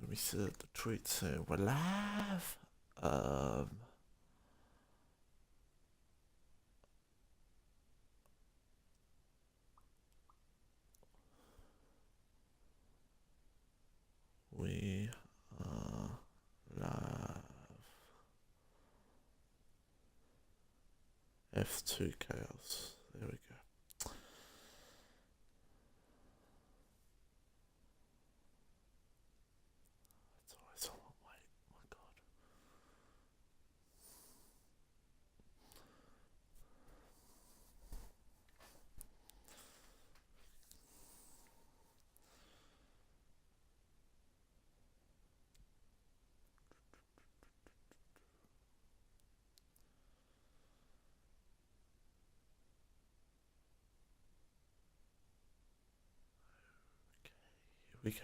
Let me see the tweet saying we're live. We are live. F2 chaos. There we go. That's always a long wait. My God. Here we go.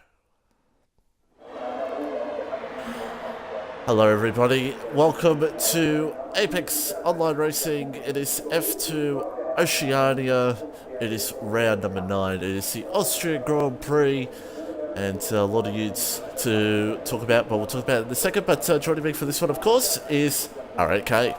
Hello everybody, welcome to Apex Online Racing. It is F2 Oceania, it is round number 9, it is the Austria Grand Prix, and a lot of youths to talk about, but we'll talk about it in a second. But joining me for this one, of course, is R8K.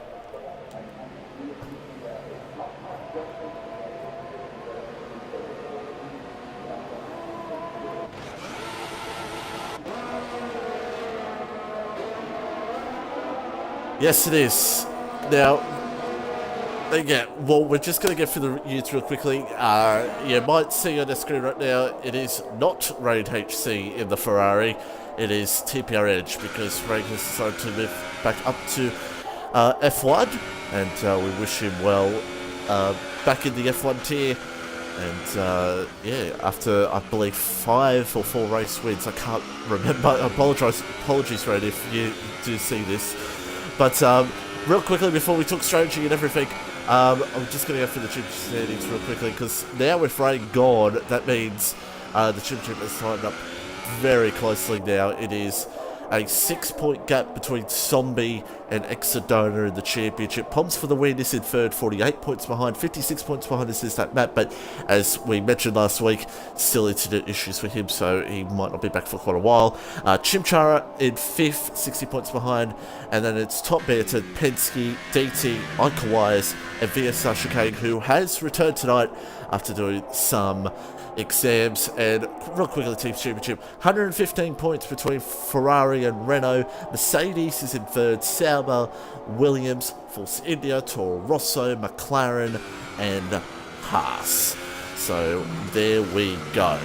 Yes, it is. Now, again, well, we're just going to get through the youths real quickly. You might see on the screen right now, it is not Rain HC in the Ferrari. It is TPR Edge, because Rain has decided to move back up to F1, and we wish him well back in the F1 tier. And yeah, after I believe 5 or 4 race wins, I can't remember. Apologies, Rain, if you do see this. But real quickly, before we talk strategy and everything, I'm just going to go through the championship standings real quickly, because now with Rain gone, that means the championship is tightened up very closely now. It is a 6-point gap between Zombie and Exodona in the championship. Poms for the win is in third, 48 points behind, 56 points behind us is that Matt, but as we mentioned last week, still incident issues for him, so he might not be back for quite a while. Chimchara in 5th, 60 points behind, and then it's Top Banter, Penske, DT, Ike Wires, and VSR Chicane, who has returned tonight after doing some exams. And real quickly, Teams Championship, 115 points between Ferrari and Renault. Mercedes is in 3rd, Sauber, Williams, Force India, Toro Rosso, McLaren, and Haas. So there we go,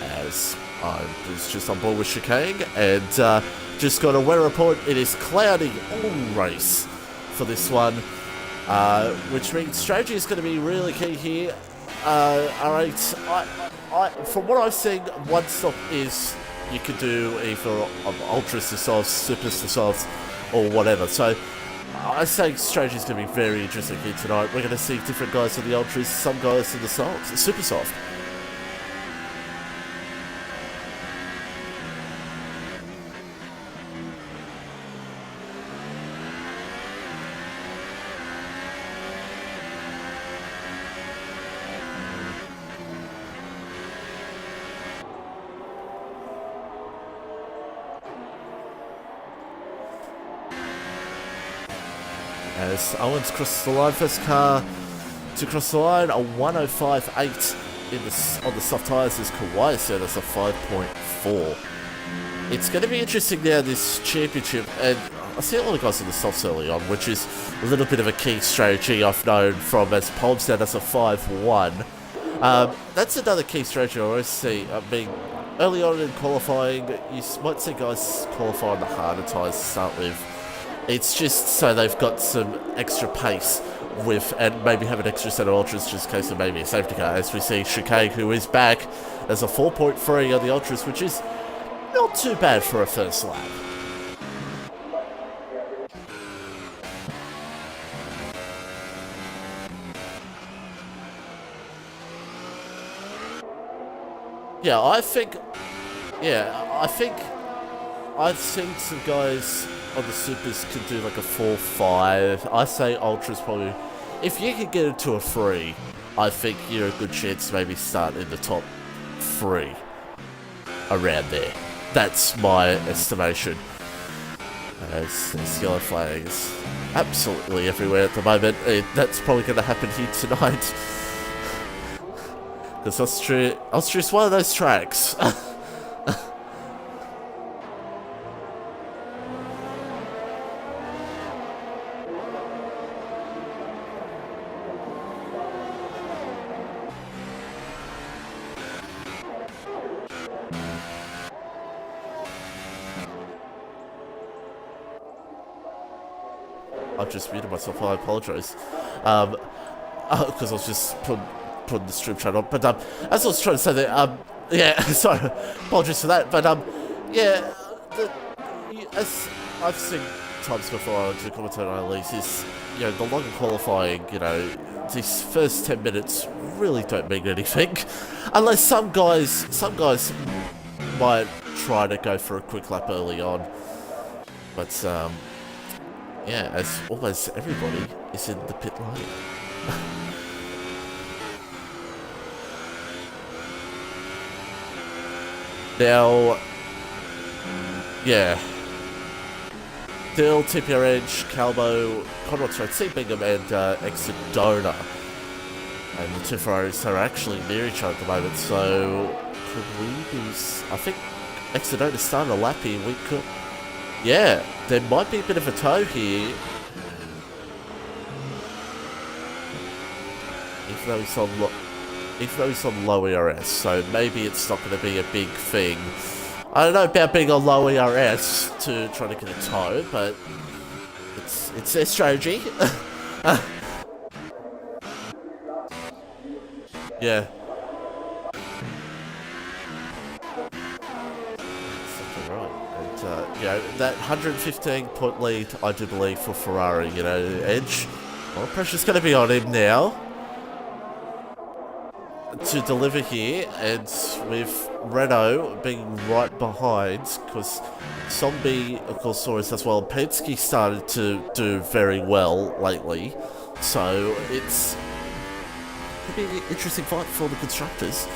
as I was just on board with Chicane, and just got a weather report. It is cloudy all race for this one, which means strategy is going to be really key here. Alright, from what I've seen, one stop is you could do either ultras to solve, supers to solve, or whatever. So I say strategy is going to be very interesting here tonight. We're going to see different guys on the ultras, some guys in the super soft. As Owens crosses the line, first car to cross the line, a 105.8 on the soft tyres is Kawhi said that's a 5.4. It's going to be interesting now, this championship, and I see a lot of guys on the softs early on, which is a little bit of a key strategy I've known from, as Palms down as a 5.1. That's another key strategy I always see. I mean, early on in qualifying, you might see guys qualify on the harder tyres to start with. It's just so they've got some extra pace with, and maybe have an extra set of ultras just in case of maybe a safety car, as we see Chicane, who is back as a 4.3 on the ultras, which is not too bad for a first lap. Yeah, I think I've seen some guys on the supers could do like a 4.5. I say ultras probably, if you can get into a 3, I think you're a good chance to maybe start in the top 3 around there. That's my estimation. There's yellow flags absolutely everywhere at the moment. That's probably going to happen here tonight. Because Austria's one of those tracks. I've just muted myself, I apologise. Because I was just putting the stream chat on. But as I was trying to say that, yeah, sorry, apologies for that. But yeah, as I've seen times before to commentate on release is, you know, the longer qualifying, you know, these first 10 minutes really don't mean anything, unless some guys might try to go for a quick lap early on. But yeah, as almost everybody is in the pit lane. Now, yeah, Dill, TPR Edge, Calbo, Conrad Strait, C. Bingham, and Exodona. And the two Ferraris are actually near each other at the moment, so could we be... I think Exodona's starting a lap here. We could... Yeah, there might be a bit of a tow here. Even though he's on low ERS, so maybe it's not going to be a big thing. I don't know about being on low ERS to try to get a tow, but it's their strategy. Yeah. You know, that 115-point lead, I do believe, for Ferrari, you know, Edge. Well, pressure's going to be on him now to deliver here, and with Renault being right behind, because Zombie, of course, saw us as well. Penske started to do very well lately, so it's could be an interesting fight for the constructors.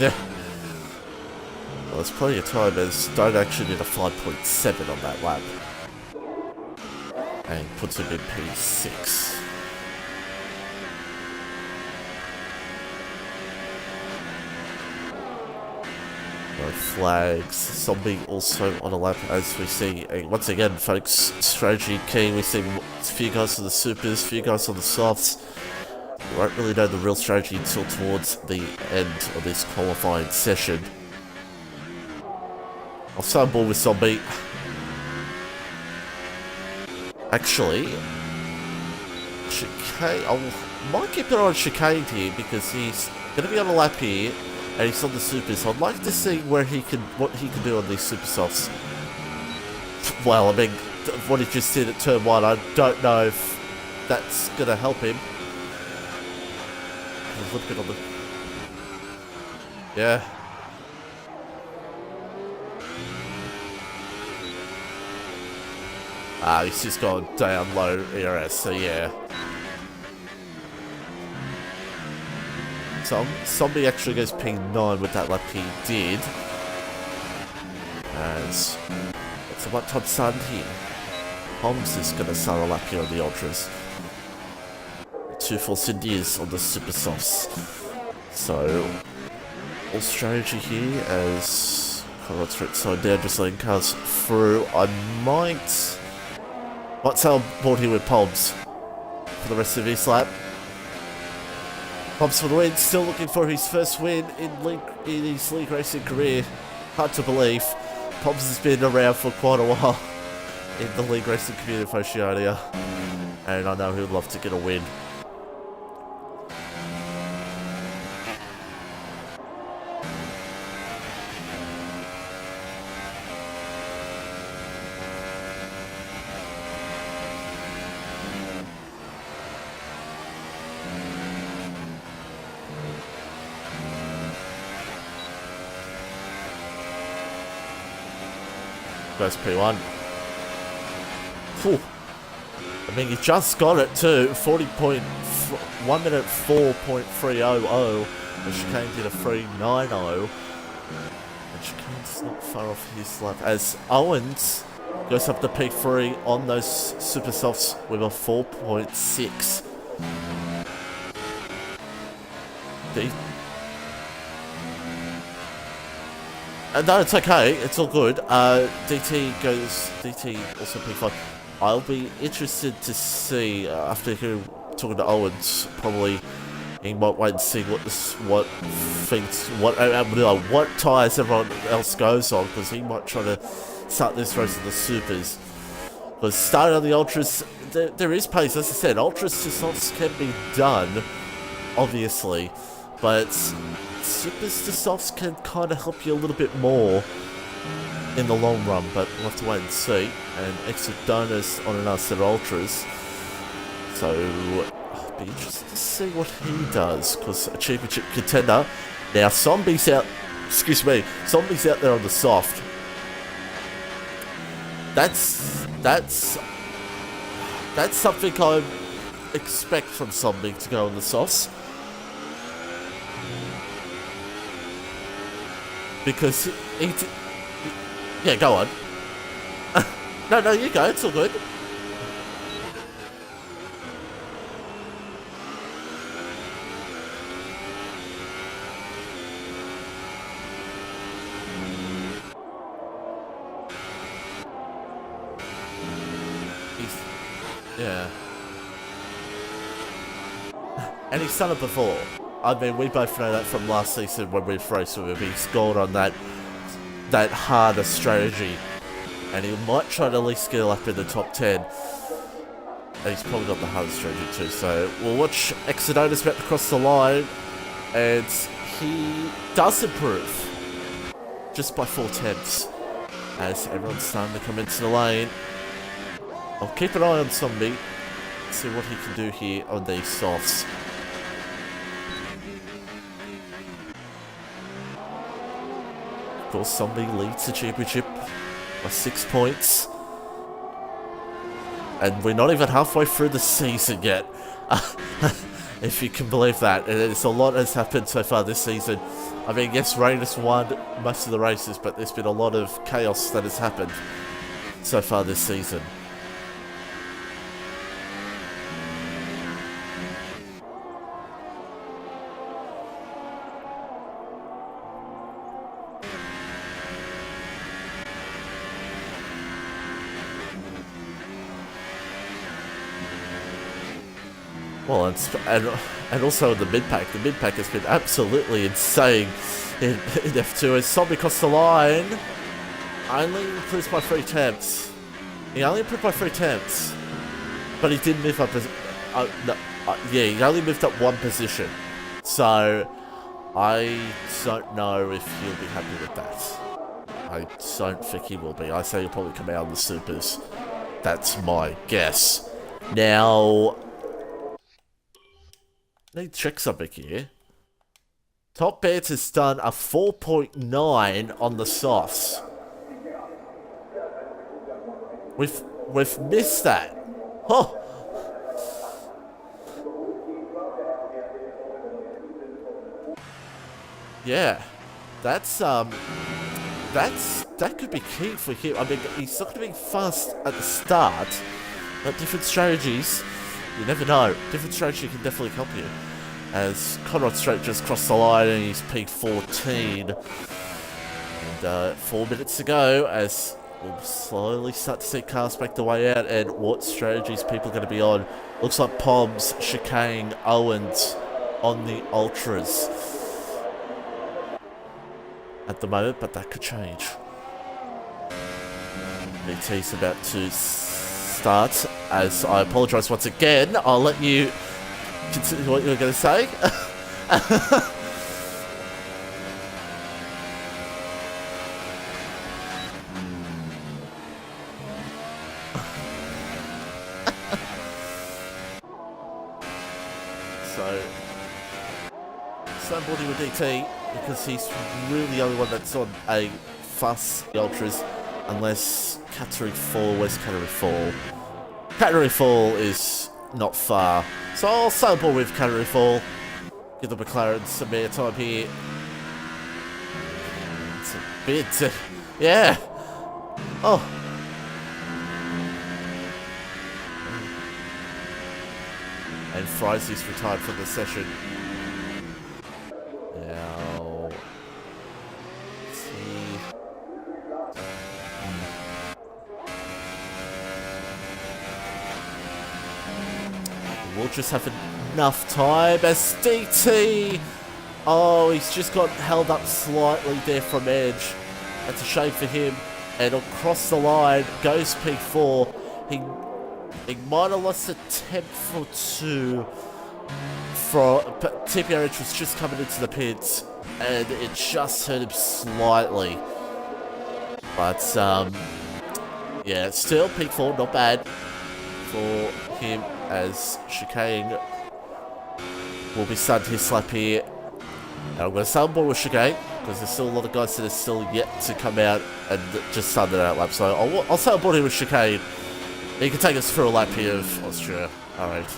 Yeah. Well, there's plenty of time, as Stone actually did a 5.7 on that lap. And puts him in P6. No flags. Zombie also on a lap, as we see. Once again, folks, strategy key. We see a few guys on the supers, a few guys on the softs. We won't really know the real strategy until towards the end of this qualifying session. I'll start on board with Zombie. Actually, Chicane, I might keep it on Chicane here because he's going to be on a lap here and he's on the supers. I'd like to see what he can do on these super softs. Well, I mean, what he just did at turn 1, I don't know if that's going to help him. A little bit on the... Yeah. He's just gone down low ERS, so yeah. So Zombie actually goes P9 with that lap he did. As it's a one-time start here. Holmes is going to start a lap here on the Ultras. 2 Force Indias on the Super Softs. So, all strategy here as Conrad Strait side down, just letting cars through. I might say I'm board here with Poms for the rest of his lap. Poms for the win, still looking for his first win in his league racing career. Hard to believe. Poms has been around for quite a while in the league racing community of Oceania, and I know he'd love to get a win. goes P1. Whew. I mean, he just got it too. 1 minute 4.300. And Chicane did a 3.90. And Chicane's not far off his lap. As Owens goes up to P3 on those super softs with a 4.6. No, it's okay. It's all good. DT also P5. I'll be interested to see after talking to Owens. Probably he might wait and see what tyres everyone else goes on, because he might try to start this race in the supers. But starting on the ultras, there is pace. As I said, ultras to softs can be done, obviously, but supers to softs can kind of help you a little bit more in the long run, but we'll have to wait and see. And extra donors on another set of ultras, so I'll be interested to see what he does, because a championship contender. Now Zombie's out there on the soft. That's something I expect from Zombie to go on the softs, because yeah, go on. No, you go. It's all good. Yeah. And he's done it before. I mean, we both know that from last season when we raced with him. He scored on that harder strategy, and he might try to at least get up in the top 10. And he's probably got the hardest strategy too, so we'll watch Exodona's about to cross the line, and he does improve just by 4/10 as everyone's starting to come into the lane. I'll keep an eye on Zombie, see what he can do here on these softs. Of course, Zombie leads the championship by 6 points. And we're not even halfway through the season yet. If you can believe that. And it's a lot has happened so far this season. I mean, yes, Rain has won most of the races, but there's been a lot of chaos that has happened so far this season. Well, and also in the mid-pack. The mid-pack has been absolutely insane in F2. As Zombie across the line, only improves by 3 attempts. He only improved by 3 attempts, but he did move up. He only moved up 1 position. So I don't know if he'll be happy with that. I don't think he will be. I say he'll probably come out on the supers. That's my guess. Now, need to check something here. Top Bets has done a 4.9 on the softs. We've missed that. Oh. Yeah. That could be key for him. I mean, he's not going to be fast at the start, but different strategies, you never know. Different strategy can definitely help you. As Conrad Strait just crossed the line and he's P14. And 4 minutes to go as we'll slowly start to see cars make their way out and what strategies people are going to be on. Looks like Poms, Chicane, Owens on the Ultras at the moment, but that could change. BT's about to start, as I apologise once again. I'll let you consider what you're going to say. So, snowboarding with DT, because he's really the only one that's on a fast Ultras. Unless Category 4, where's Category 4? Category 4 is not far. So I'll sample with Category 4. Give the McLaren some more time here. It's a bit... yeah! Oh! And Fry's retired from the session. Now... let's see... we'll just have enough time as DT... oh, he's just got held up slightly there from Edge. That's a shame for him. And across the line goes P4. He might have lost a tenth or two but TPRH was just coming into the pits and it just hurt him slightly. But yeah, still P4 not bad for him as Chicane will be starting his lap here. And I'm going to start on board with Chicane because there's still a lot of guys that are still yet to come out and just start their lap. So I'll start on board here with Chicane. He can take us through a lap here of Austria. Alright.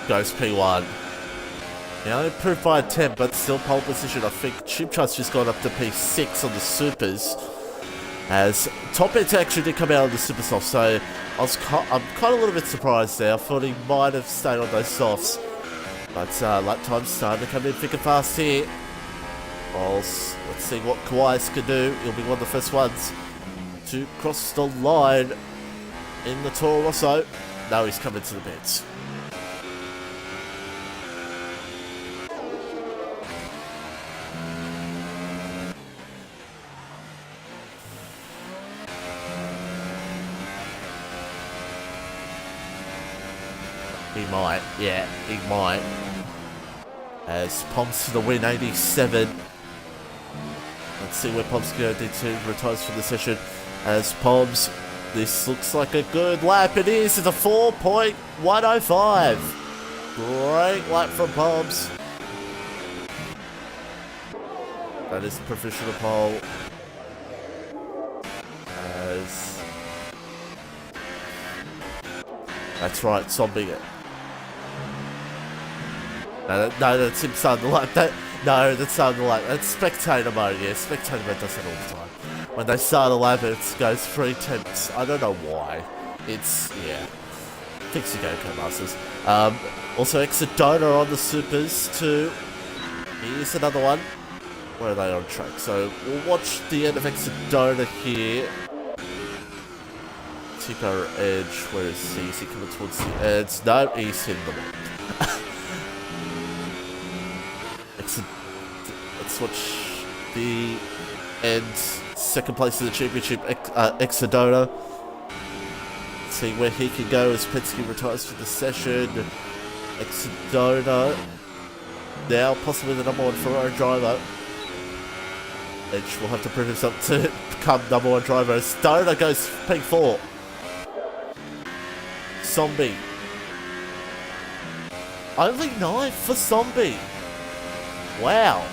Goes P1. Now improved by a 10, but still pole position. I think Chipchut's just gone up to P6 on the supers. As top end actually did come out on the super soft, so I'm kind of a little bit surprised there. I thought he might have stayed on those softs. But lap time's starting to come in thick and fast here. Let's see what Kawais can do. He'll be one of the first ones to cross the line in the Toro Rosso. Now he's coming to the pits. He might, yeah, he might. As Pomps to the win, 87. Let's see where Pomps can go. D2 retires from the session. As Pomps, this looks like a good lap. It is. It's a 4.105. Great lap from Pomps. That is a professional pole. As that's right, zombie it. No, that's him starting the lap. That's starting the lap. That's spectator mode, yeah. Spectator mode does that all the time. When they start a lap, it goes 3 tenths. I don't know why. It's, yeah. Fix your go, Masters. Also, Exodona on the supers, too. Here's another one. Where are they on track? So, we'll watch the end of Exodona here. Tipo Edge, where is he? Is he coming towards the edge? No, he's hitting the wall. Let's watch the end. Second place in the championship, Exodona. See where he can go as Penske retires for the session. Exodona now possibly the number 1 Ferrari driver. Edge will have to prove himself to become number 1 driver. As Dona goes P4. Zombie. Only 9 for Zombie. Wow.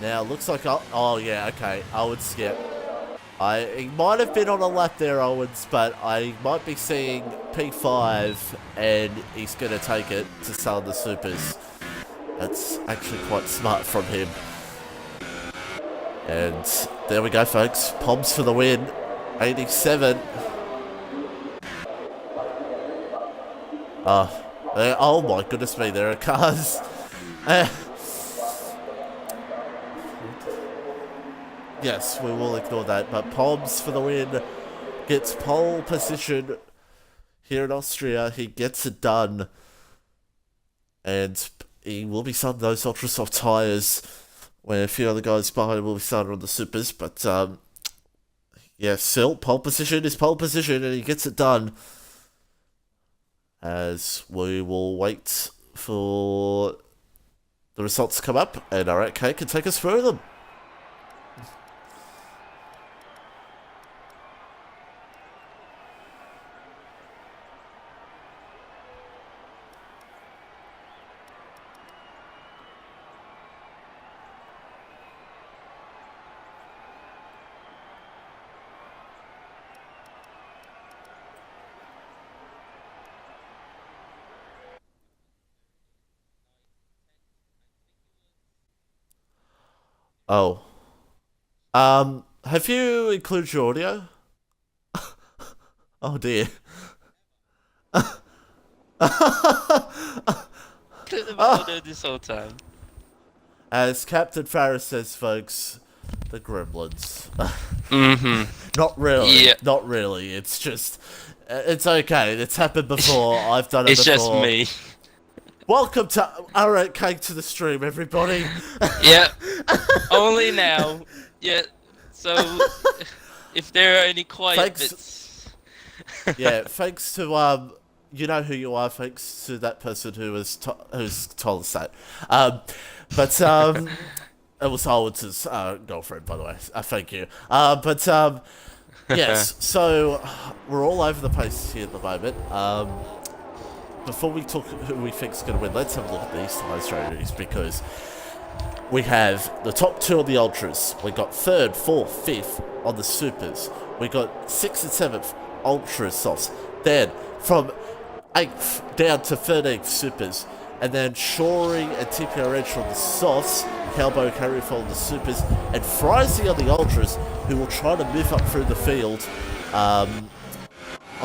Now, looks like oh yeah, okay. I would skip. He might have been on a lap there, Owens, but I might be seeing P5 and he's going to take it to sell the supers. That's actually quite smart from him. And There we go, folks. Poms for the win. 87. Oh my goodness me, there are cars. Yes, we will ignore that, but Poms for the win. Gets pole position here in Austria. He gets it done. And he will be starting those ultra soft tyres, where a few other guys behind will be starting on the supers. But, yeah, still, pole position is pole position, and he gets it done. As we will wait for the results to come up, and our 8K can take us through them. Oh. Have you included your audio? Oh dear. Audio this whole time. As Captain Farris says, folks, the gremlins. Mm-hmm. Not really. Yeah. Not really. It's just... it's okay. It's happened before. I've done it It's before. just me. Welcome to R8K to the stream, everybody. Yeah. Only now. Yeah. So, if there are any quiet bits. Yeah, thanks to, you know who you are, thanks to that person who's told us that. It was Howard's girlfriend, by the way. Thank you. Yes, so we're all over the place here at the moment. Before we talk who we think's going to win, let's have a look at these tyre strategies, because we have the top two on the ultras. We got 3rd, 4th, 5th on the supers. We got 6th and 7th ultra softs. Then from 8th down to 13th supers. And then Shoring and TPRH on the softs, Calbo Carryfall on the supers, and Frizy on the ultras, who will try to move up through the field on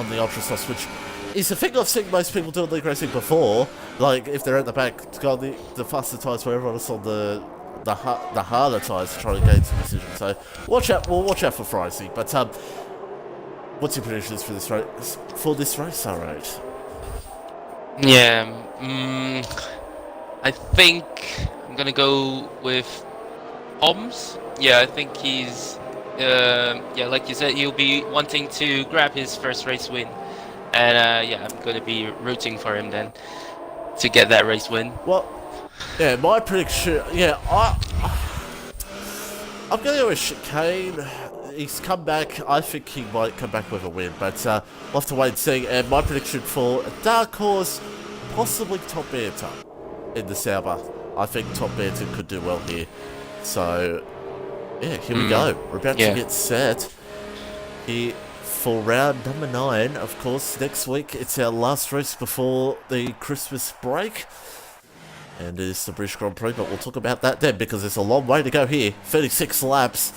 the ultra softs, which is a thing I've seen most people do in league racing before. Like, if they're at the back, to go on the faster tyres, where everyone else on the harder tyres to try to gain some decision. So watch out. We'll watch out for Frizy. But what's your predictions for this race? Alright. Yeah. I think I'm gonna go with Poms. Yeah, I think he's. Yeah, like you said, he'll be wanting to grab his first race win. And yeah, I'm gonna be rooting for him then to get that race win. Well, yeah, my prediction. Yeah, I'm gonna go with Chicane. He's come back. I think he might come back with a win, but we'll have to wait and see. And my prediction for a dark horse, possibly Top Banter in the Sauber. I think Top Banter could do well here. So yeah, here we go. We're about to get set here for round number 9. Of course, next week it's our last race before the Christmas break, and it is the British Grand Prix, but we'll talk about that then, because there's a long way to go here. 36 laps.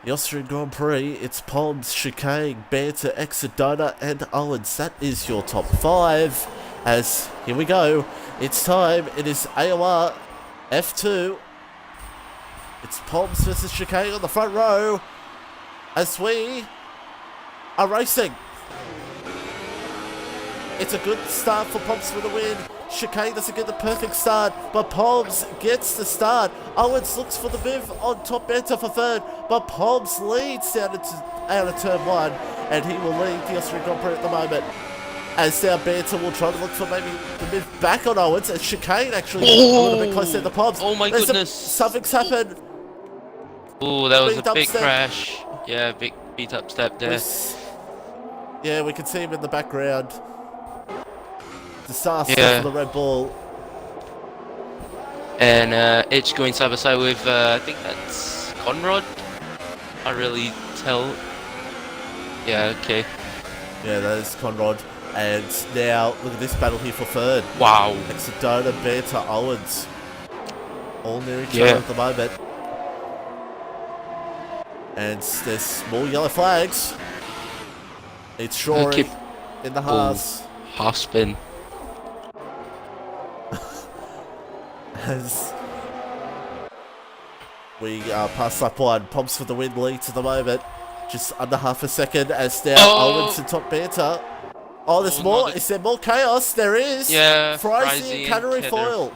The Austrian Grand Prix, it's Poms, Chicane, Banter, Exodona, and Owens. That is your top 5. As, here we go, it's time. It is AOR F2. It's Poms versus Chicane on the front row, as we are racing. It's a good start for Poms for the win. Chicane doesn't get the perfect start, but Poms gets the start. Owens looks for the move on Top Banter for 3rd, but Poms leads out of turn 1, and he will lead the Austrian Grand Prix at the moment. As now Banter will try to look for maybe the move back on Owens, and Chicane actually a little bit closer to the Poms. Oh my goodness. Something's happened. Oh, that was a big step. crash. Yeah, big beat up step there. Yeah, we can see him in the background. Disaster for the Red Bull. And Edge going side by side with, I think that's Conrad. Can't really tell. Yeah, okay. Yeah, that is Conrad. And now, look at this battle here for 3rd. Wow. Exodona, Banter, Owens. All near each other at the moment. And there's more yellow flags. It's Shorey in the Haas. Half spin. As we pass lap 1, Pomps for the win leads at the moment. Just under half a second as now Owens and Top Banter. Oh, there's more. Is there more chaos? There is. Yeah. Frizzy and Cannery Foil.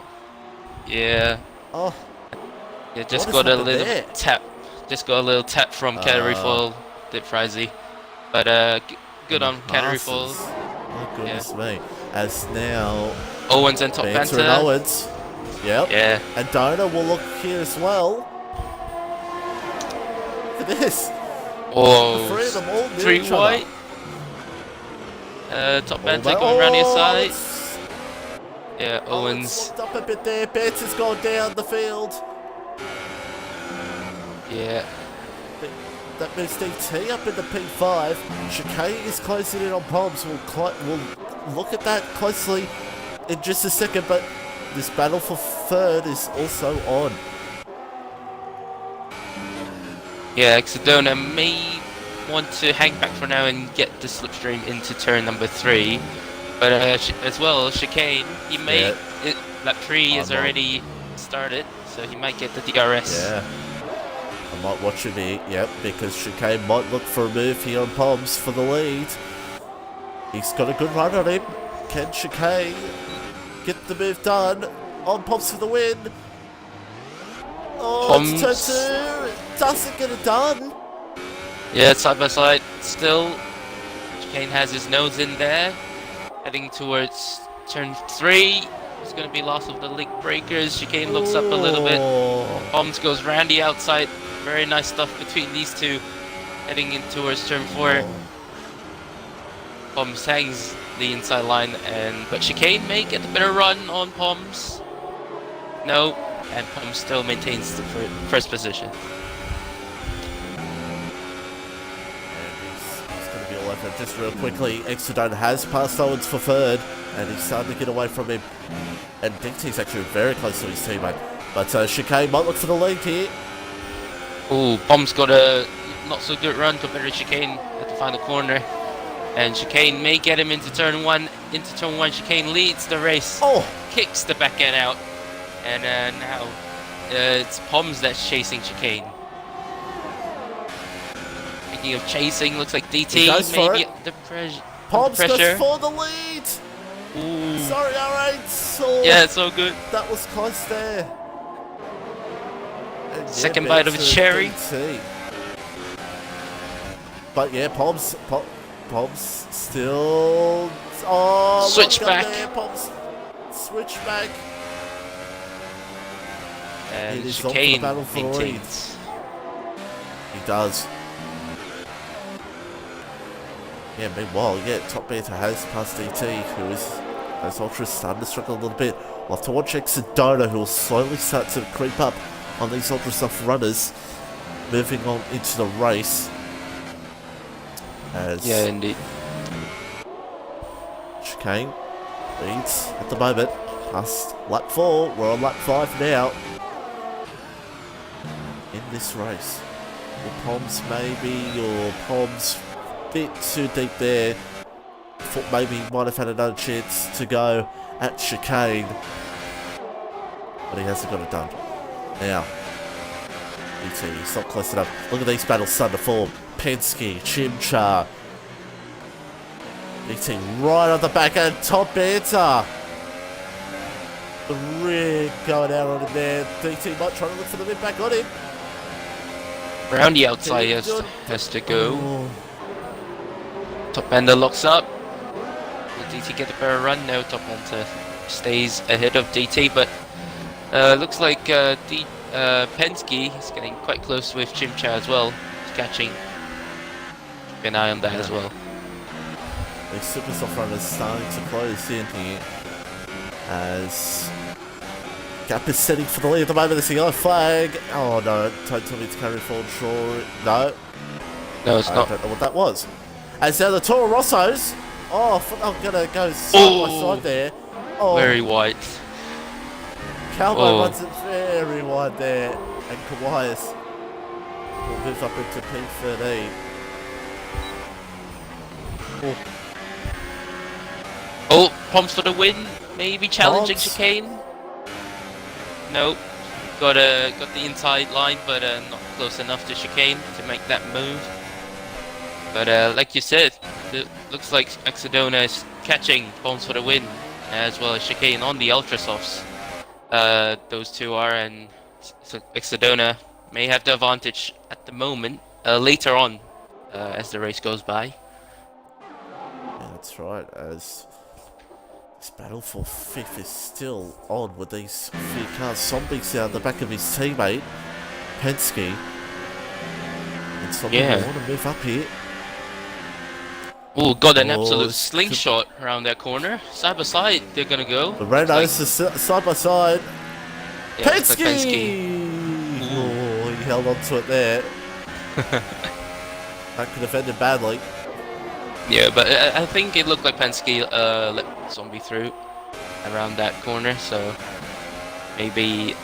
Yeah. Oh. Yeah, just got a little tap. Just got a little tap from Cannery Foil, did Frizzy. But good on Cannery Foil. Oh, goodness me. As now Owens and Top Banter. And Owens. Yep. Yeah. And Dona will look here as well. Look at this. Oh. The three of them all near three each white. Top Banter going around your side. Yeah, Owens. Up a bit there. Banter's gone down the field. Yeah. That moves DT up in the P5. Chicane is closing in on Poms. We'll look at that closely in just a second, but this battle for third is also on. Yeah, XB1 may want to hang back for now and get the slipstream into turn number 3. But as well, Chicane, he may... lap 3 is already started, so he might get the DRS. Yeah. I might watch him eat, because Chicane might look for a move here on Poms for the lead. He's got a good run on him. Can Chicane get the move done? On Poms for the win. Oh, it's turn 2. Doesn't get it done. Yeah, side by side still. Chicane has his nose in there. Heading towards turn 3. It's going to be loss of the link breakers. Chicane looks up a little bit. Poms goes round the outside. Very nice stuff between these two. Heading in towards turn 4. Poms hangs the inside line, but Chicane may get a better run on Poms. No, and Poms still maintains the first position. Just real quickly, XB1 has passed Owens for third, and he's starting to get away from him. And DT's actually very close to his teammate. But Chicane might look for the lead here. Ooh, Poms got a not so good run compared to Chicane at the final corner. And Chicane may get him into turn 1. Into turn 1, Chicane leads the race. Oh! Kicks the back end out. And now it's Poms that's chasing Chicane. Speaking of chasing, looks like DT may get the pressure. Poms goes for the lead! Ooh. Sorry, R8. Oh, yeah, it's so good. That was close there. And second bite of a cherry. DT. But yeah, Poms still... Oh, switch back. There, Poms. Switch back. And Chicane maintains. He does. Yeah, meanwhile, Top Banter has passed DT, who has Ultra starting to struggle a little bit. We'll have to watch XB1, who will slowly start to creep up on these Ultra Soft runners, moving on into the race. Yeah, indeed. Chicane leads at the moment, past lap 4. We're on lap 5 now. In this race, will Poms maybe, or Poms bit too deep there. Thought maybe he might have had another chance to go at Chicane, but he hasn't got it done. Now, DT, he's not close enough. Look at these battles starting to form. Penske, Chimchar. DT right on the back end. Top Banter. The rear going out on him there. DT might try to look for the mid back on him. Round the outside has to go. Oh. Top Banter locks up. Will DT get a better run? No, Top Banter stays ahead of DT, but looks like Penske is getting quite close with Chimchar as well. He's catching. Keep an eye on that as well. The super soft runners starting to close in here as Gap is setting for the lead at the moment. There's a yellow flag. Oh no, don't tell me it's carry forward, sure. No. No, it's not. I don't know what that was. As now the Toro Rossos. Oh, I'm going to go side by side there. Oh, very wide. Calvo runs it very wide there. And Kawhias will move up into P13. Oh, Oh, Pomps for the win. Maybe challenging Pomps. chicane. Nope. Got the inside line, but not close enough to chicane to make that move. But like you said, it looks like Exodona is catching Pomps for the win, as well as chicane on the Ultra Softs. Those two are, and so Exodona may have the advantage at the moment. Later on, as the race goes by. yeah, that's right. As this battle for fifth is still on with these few cars. Zombie's down the back of his teammate, Penske. And Zombie will want to move up here. Oh, got an Oh, absolute slingshot around that corner. Side by side, they're gonna go. The Renault's side by side. Yeah, looks like Penske! Oh, he held on to it there. That could have ended badly. Yeah, but I think it looked like Penske let Zombie through around that corner, so maybe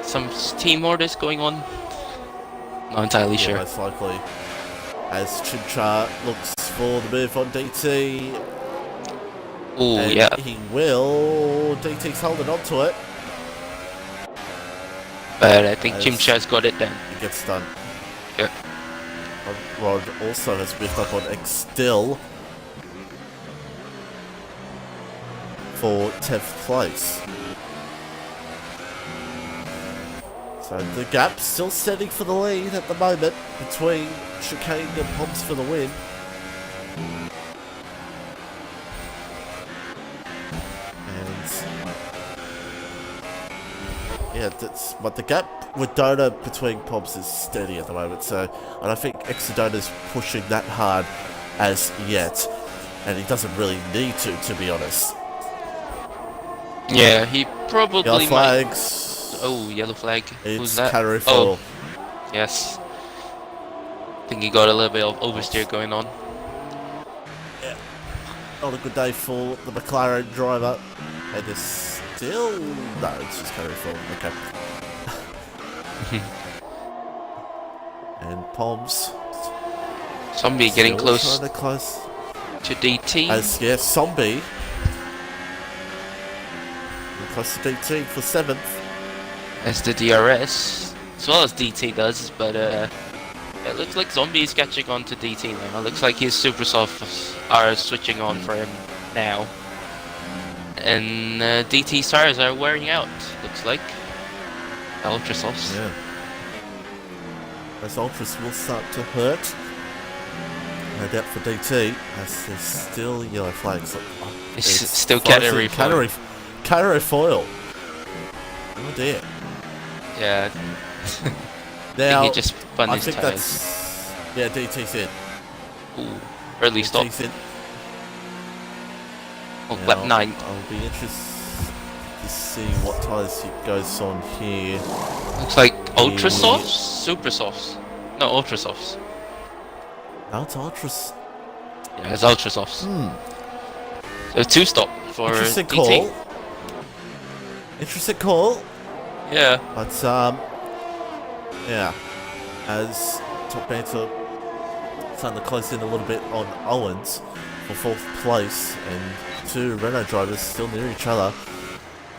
some team orders going on. Not entirely sure. Most likely. As Chimchar looks for the move on DT. Oh, yeah. He will. DT's holding on to it. But I think Chimchar's got it then. He gets done. Yeah. Rod also has moved up on X still for 10th place. So the gap still setting for the lead at the moment between Chicane and Pomps for the win. And yeah, but the gap with Dona between Pomps is steady at the moment, so I don't think Exodona's pushing that hard as yet, and he doesn't really need to be honest. Yeah, he probably Yellow might. flags. Oh, yellow flag. Who's It's that? Category 4. Oh, yes. I think he got a little bit of oversteer going on. Yeah. Not a good day for the McLaren driver. And it's still... No, it's just Category 4. Okay. And Poms. Zombie getting close To DT. As, yeah, Zombie. Close to DT for 7th. As the DRS, as well as DT does, but it looks like Zombie is catching on to DT now. It looks like his super softs are switching on for him now. And DT tires are wearing out, looks like. Ultra softs. Yeah. Those ultras will start to hurt. No doubt for DT, as there's still yellow flags. It's still category foil. Category foil. Oh dear. Yeah. Now, I think he just spun his think tires. that's... Yeah, DT's in. Ooh, early stop. DT's in. Oh, Now, lap 9. I'll be interested to see what tires he goes on here. Looks like ultra softs? Super softs. No, ultra softs. No, it's ultras. Yeah, it's ultra softs. So 2 stop for Interesting DT. call. Interesting call. Yeah. But, yeah. As Top Banter starting to close in a little bit on Owens for 4th place, and 2 Renault drivers still near each other.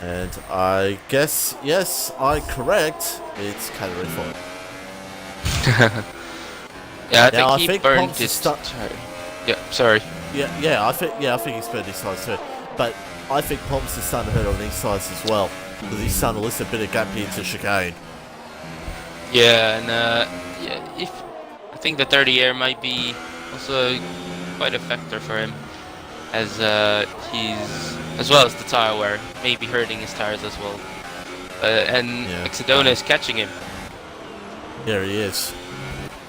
And I guess, yes, I correct, it's Category 4. Yeah, I Now, think he burned Pomps his is stu- tire. Yeah, sorry. Yeah, I think he's burned his tires too. But I think Pomps is starting to hurt on these tires as well, because he's starting to lose a bit of gap here to chicane. Yeah, and yeah, I think the 30 air might be also quite a factor for him, as he's, as well as the tire wear, maybe hurting his tires as well. And Exodona is catching him. Here he is.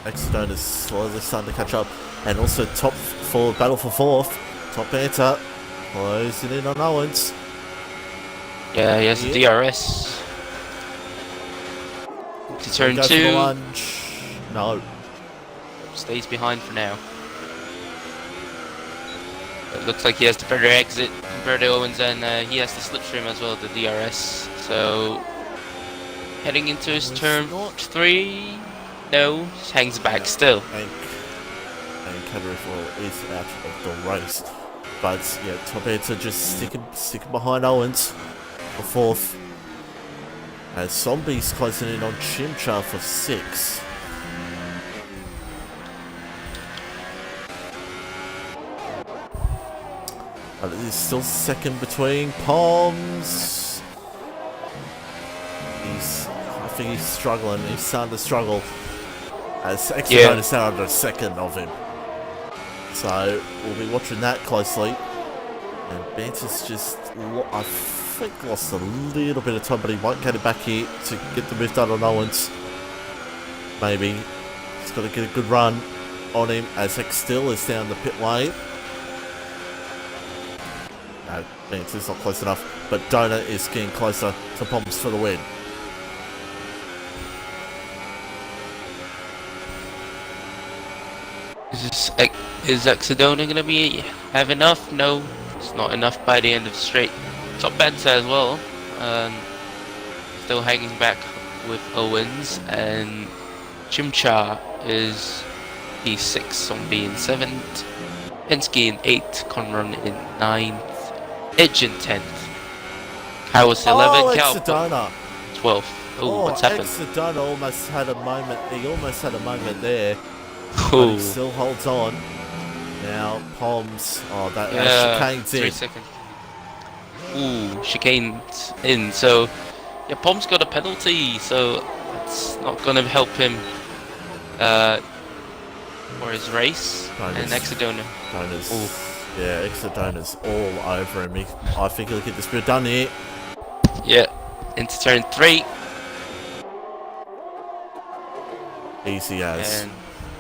Exodona's slowly starting to catch up, and also battle for 4th. Top Banter closing in on Owens. Yeah, he has a DRS. To turn Go for 2. the lunge. No. Stays behind for now. It looks like he has the better exit compared to Owens, and he has the slipstream as well, the DRS. So heading into his turn 3. No, hangs back still. And Cadbury is out of the race. But yeah, Torbetta just sticking behind Owens for 4th. As Zombie's closing in on Chimchar for 6. But it is still second between Palms. I think he's struggling. He's starting to struggle. As XB1 is now under a second of him. So we'll be watching that closely. And Banter's just, I think, lost a little bit of time, but he might get it back here to get the move done on Owens. Maybe. He's got to get a good run on him as X still is down the pit lane. No, Banter's not close enough, but Donut is getting closer to Palms for the win. Is Oceania going to have enough? No, it's not enough by the end of the straight. Top Banta as well, still hanging back with Owens, and Chimchar is P6, Zombie in 7th, Penske in 8th, Conron in 9th, Edge in 10th, Cowas 11th, Exodona 12th. Oh, what's happened? Exodona almost had a moment. He almost had a moment there. But he still holds on. Now, Palms. Oh, that chicane's in. 3 seconds. Ooh, chicane's in. So, yeah, Palms got a penalty. So, it's not going to help him for his race. And Exodona. Yeah, Exodona's all over him. I think he'll get this bit done here. Yeah, into turn 3. Easy as. And,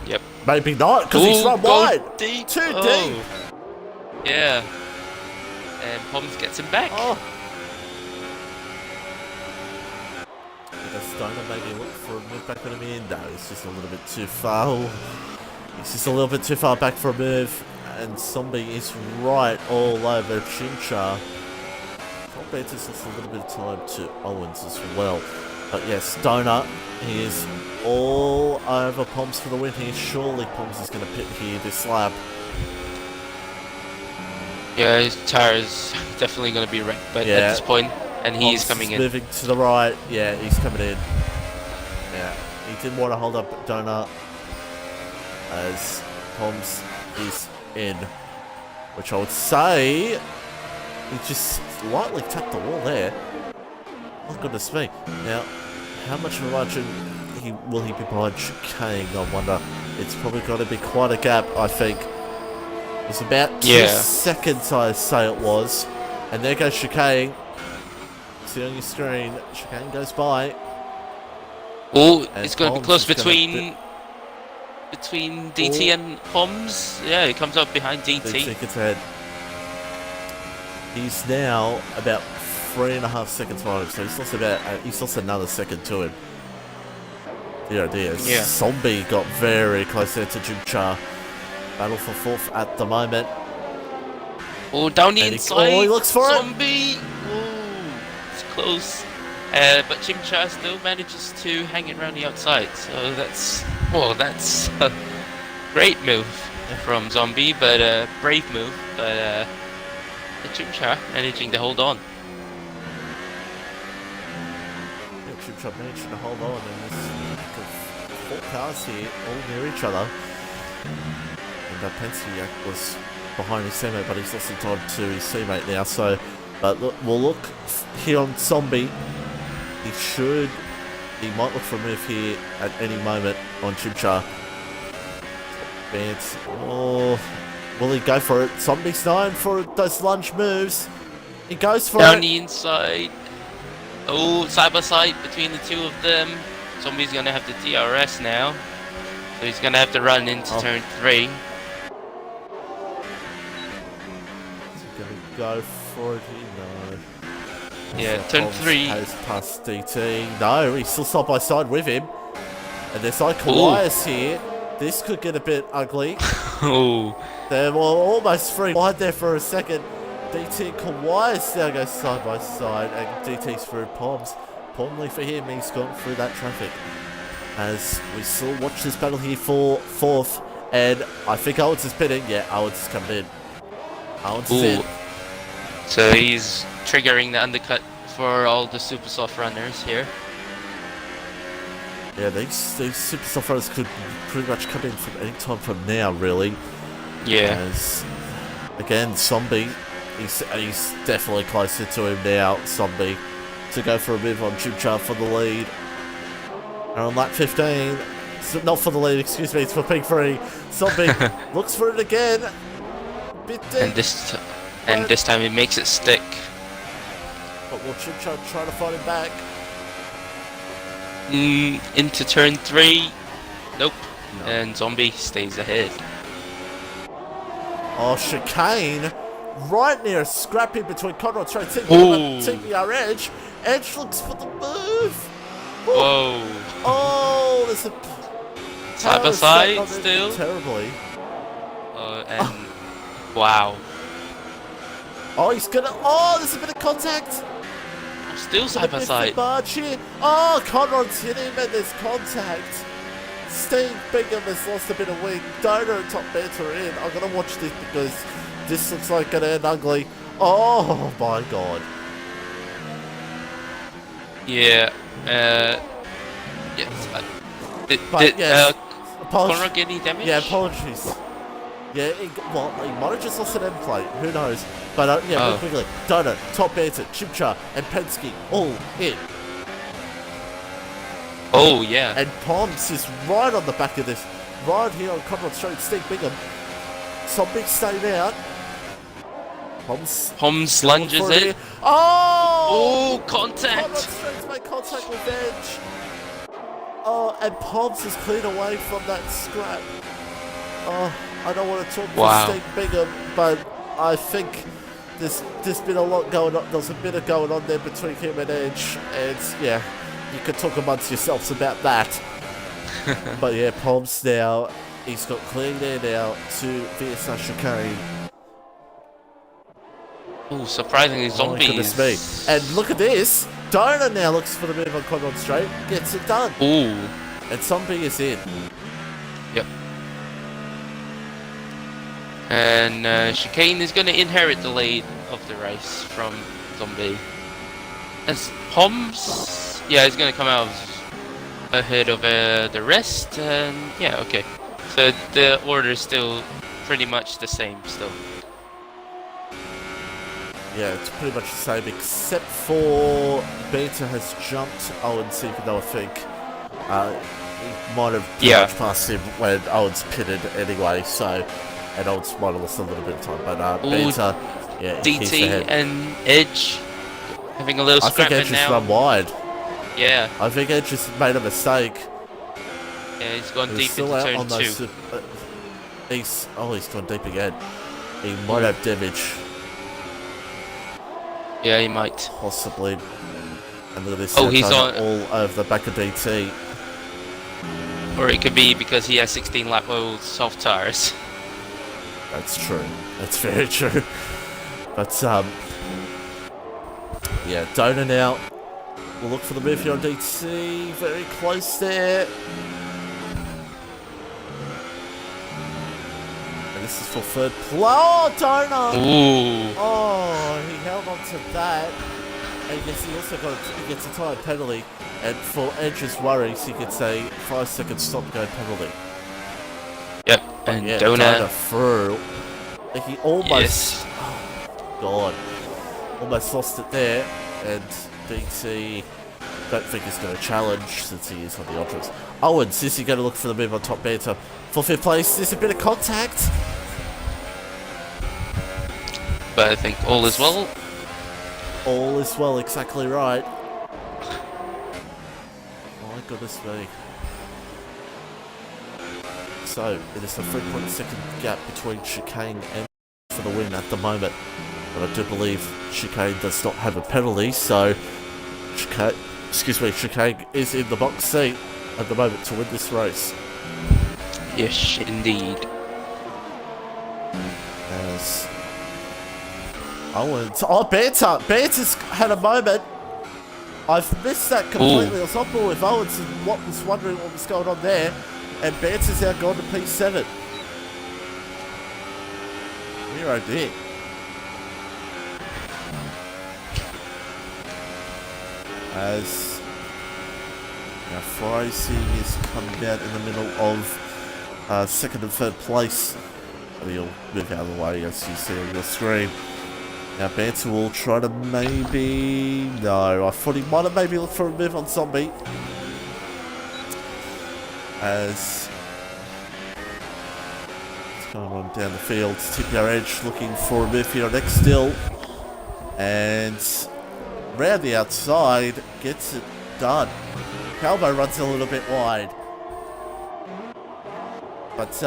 yep. Maybe not, because he's run wide. Deep. Too deep. Yeah. And Palms gets him back. Stoner maybe look for a move back on him in. No, it's just a little bit too far. He's just a little bit too far back for a move. And Zombie is right all over Chimchar. Top Banter's lost a little bit of time to Owens as well. But yeah, Stoner, he is all over Palms for the win here. Surely Palms is going to pit here this lap. Yeah, his tire is definitely going to be wrecked at this point, and he's coming in. Moving to the right. Yeah, he's coming in. Yeah, he didn't want to hold up Donut as Palms is in, which I would say he just lightly tapped the wall there. Oh goodness me! Now, how much of a margin will he be behind Chicane? I wonder. It's probably got to be quite a gap, I think. It's about 2 seconds, I say it was. And there goes Chicane. See on your screen, Chicane goes by. Oh, it's going to be close between DT and Palms. Yeah, he comes up behind DT. DT gets ahead. He's now about 3.5 seconds behind him, so he's lost another second to him. Dear, dear. Yeah. Zombie got very close there to Chimchar. Battle for 4th at the moment. Oh, down the inside. He looks for Zombie. Oh, it's close. But Chimchar still manages to hang it around the outside. So that's a great move from Zombie, but a brave move. But Chimchar managing to hold on. Chimchar managing to hold on, and there's a pack of 4 cars here, all near each other. And Penske was behind his teammate, but he's lost some time to his teammate now. So, but look, we'll look here on Zombie. He might look for a move here at any moment on Chimchar. Oh, will he go for it? Zombie's known for those lunge moves. He goes for it. Down the inside. Oh, side by side between the two of them. Zombie's going to have the DRS now. So he's going to have to run into turn 3. Go for it, no. Yeah, turn 3. Goes past DT. No, he's still side by side with him. And there's like Kawhias here. This could get a bit ugly. Oh. They were almost free wide there for a second. DT and Kawhias now go side by side, and DT's through Palms. Palmly for him, he's gone through that traffic. as we still watch this battle here for 4th, and I think Owens is pinning. Yeah, Owens is coming in. Owens is in. So he's triggering the undercut for all the super soft runners here. Yeah, these super soft runners could pretty much come in from any time from now, really. Yeah. As, again, Zombie, he's definitely closer to him now, Zombie, to go for a move on Chimchar for the lead. And on lap 15, not for the lead, excuse me, it's for P3. Zombie looks for it again. Bit deep. And this time he makes it stick. But will Chimchar try to fight him back? Into turn 3. Nope. No. And Zombie stays ahead. Oh, chicane. Right near a scrappy between Conrad Straight TBR Edge. Edge looks for the move. Whoa. Oh, there's a... Side by side still. Terribly. And... Wow. Oh, he's gonna... Oh, there's a bit of contact. Still side by side. Oh, Conrad's hit him and there's contact. Steve Bingham has lost a bit of wing. Donor and Top Banter in. I'm going to watch this because this looks like going to end ugly. Oh, my God. Yeah. Yes. Did Conrad get any damage? Yeah, apologies. Yeah, he might have just lost an end plate. Who knows? But yeah, real quickly. Donut, Top Banter, Chimchar, and Penske all in. Oh, yeah. And Poms is right on the back of this. Right here on Conrad Straight, Steve Bingham. Zombie stayed out. Poms lunges it. Oh! Contact! Conrad Straight's made contact with Edge. Oh, and Poms is cleared away from that scrap. Oh, I don't want to talk for Steve Bingham, but I think there's been a lot going on. There's a bit of going on there between him and Edge, and yeah, you could talk amongst yourselves about that. But yeah, Poms now, he's got clean there now to VSR chicane. Oh, surprisingly, Zombie goodness me. And look at this. Donor now looks for the move on Conrad Straight, gets it done. Ooh. And Zombie is in. Yep. And Chicane is going to inherit the lead of the race from Zombie. As Poms, yeah, he's going to come out ahead of the rest. And yeah, okay. So the order is still pretty much the same still. Yeah, it's pretty much the same, except for Beta has jumped Owens, even though I think he might have much passed him when Owens pitted anyway, so, and Owens might have lost a little bit of time, but Beta, yeah, DT and Edge having a little scrap I think Edge has run wide. Yeah. I think Edge has made a mistake. Yeah, he's gone deep still into out turn on 2. He's gone deep again. He might have damage. Yeah, he might. Possibly. And look at this. He's on all over the back of DT. Or it could be because he has 16 lap old soft tires. That's true. That's very true. But yeah, Donor now. We'll look for the move here on DT. Very close there. This is for third place. Oh, Donor! Ooh. Oh, he held on to that. And yes, he also gets a time penalty. And for Edge's worries, he could say 5 seconds stop go penalty. Yep, and yeah, Donor through. He almost, yes. Oh, God, almost lost it there. And DT, don't think he's going to challenge since he is on the Ultras. Owens, is he going to look for the move on Top Banter for 5th place? There's a bit of contact. But I think all is well. All is well, exactly right. My goodness me. So, it is a 3.2 gap between Chicane and for the win at the moment. But I do believe Chicane does not have a penalty, so Chicane is in the box seat at the moment to win this race. Yes, indeed. As Owens, Banter's had a moment. I've missed that completely. I was on board with Owens and was wondering what was going on there. And Banter's now gone to P7. Miro did. As now Ferrari is coming out in the middle of second and third place. He'll move out of the way as you see on your screen. Now Banter will try to maybe... No, I thought he might have maybe looked for a move on Zombie. As it's going on down the field, Tippy Edge looking for a move here next still. And round the outside, gets it done. Calvo runs a little bit wide. But,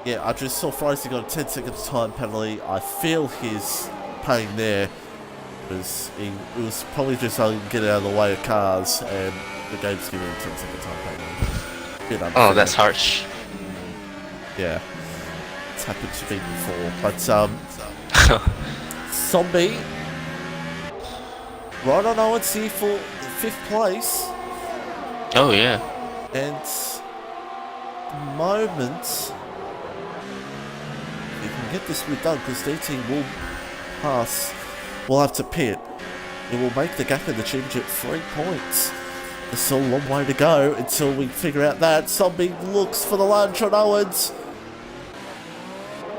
yeah, I just saw Frozy got a 10 seconds time penalty. I feel his pain there. Because it was probably just so he can get out of the way of cars, and the game's giving him a 10 second time penalty. Oh, that's harsh. Yeah. It's happened to me before. But, Zombie. Right on Owens here for 5th place. Oh, yeah. And the moment you can get this move done, because DT will pass, we'll have to pit. It will make the gap in the championship 3 points. There's still a long way to go until we figure out that. Zombie looks for the lunge on Owens.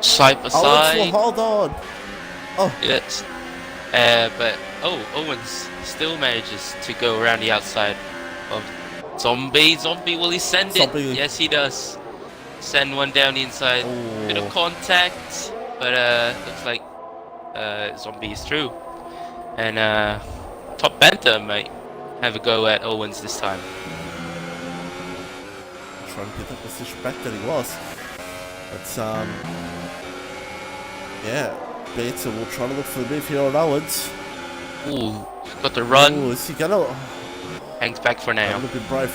Side by side. Owens will hold on. Oh. Yes. But Owens still manages to go around the outside of Zombie. Zombie, will he send it? Zombie. Yes, he does. Send one down the inside. Oh. Bit of contact, but looks like Zombie is through. And Top Banter might have a go at Owens this time. Trying to get that position back that he was. But yeah, Banter will try to look for the move here on Owens. Ooh, got the run. Ooh, is he gonna? Hangs back for now. A little bit brave.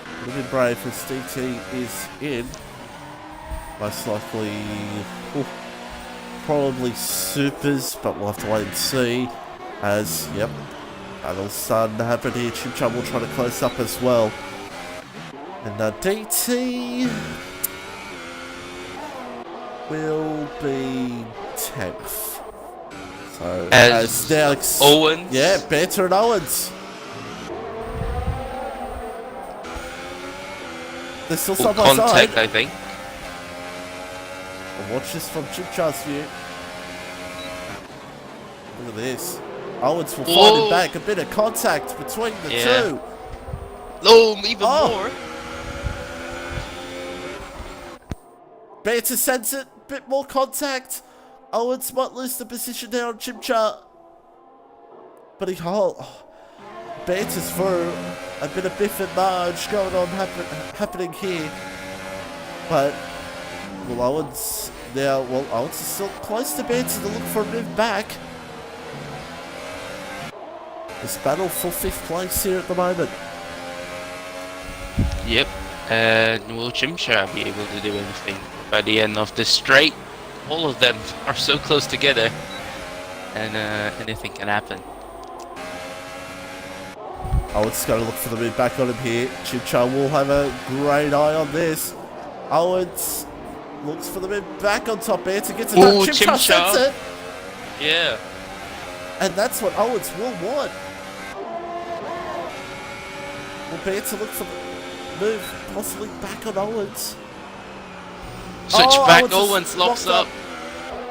A little bit brave as DT is in. Most likely, probably supers, but we'll have to wait and see. As, yep, battle's starting to happen here. Chim Chum will try to close up as well. And DT will be 10th. So, as now, Owens. Yeah, Banter and Owens. They're still side by side. Contact, I think. And watch this from Chim Chum's view. Look at this. Owens will find him back. A bit of contact between the two. Oh, even more. Banter sends it. Bit more contact. Owens might lose the position there on Chimchar. But he Banter's through. A bit of biff and marge going on happening here. But Owens now, Owens is still close to Banter to look for a move back. This battle for 5th place here at the moment. Yep. And will Chimchar be able to do anything by the end of the straight? All of them are so close together, and anything can happen. Owens is going to look for the move back on him here. Chimchar will have a great eye on this. Owens looks for the move back on top. Banter gets it done. Chimchar sends it. Yeah. And that's what Owens will want. Will Banter look for the move possibly back on Owens? Switch back, Owens locks up.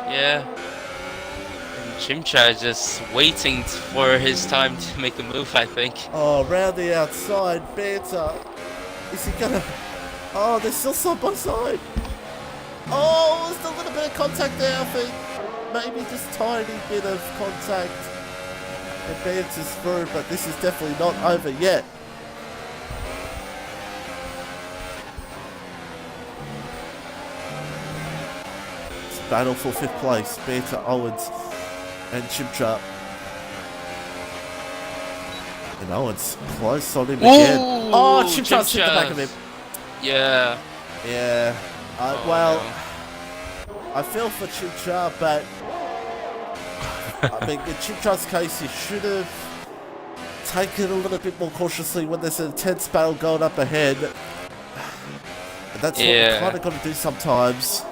Yeah. And Chimchar just waiting for his time to make a move, I think. Oh, round the outside, Banter. Is he gonna... Oh, they're still side by side. Oh, there's a little bit of contact there, I think. Maybe just tiny bit of contact. And Banter's through, but this is definitely not over yet. Battle for 5th place, Banter, Owens, and Chimchar. And Owens close on him again. Oh, Chimchar's hit the back of him. Yeah. Yeah. I feel for Chimchar, but I mean, in Chimchar's case, he should have taken it a little bit more cautiously when there's an intense battle going up ahead. And that's what you kind of got to do sometimes.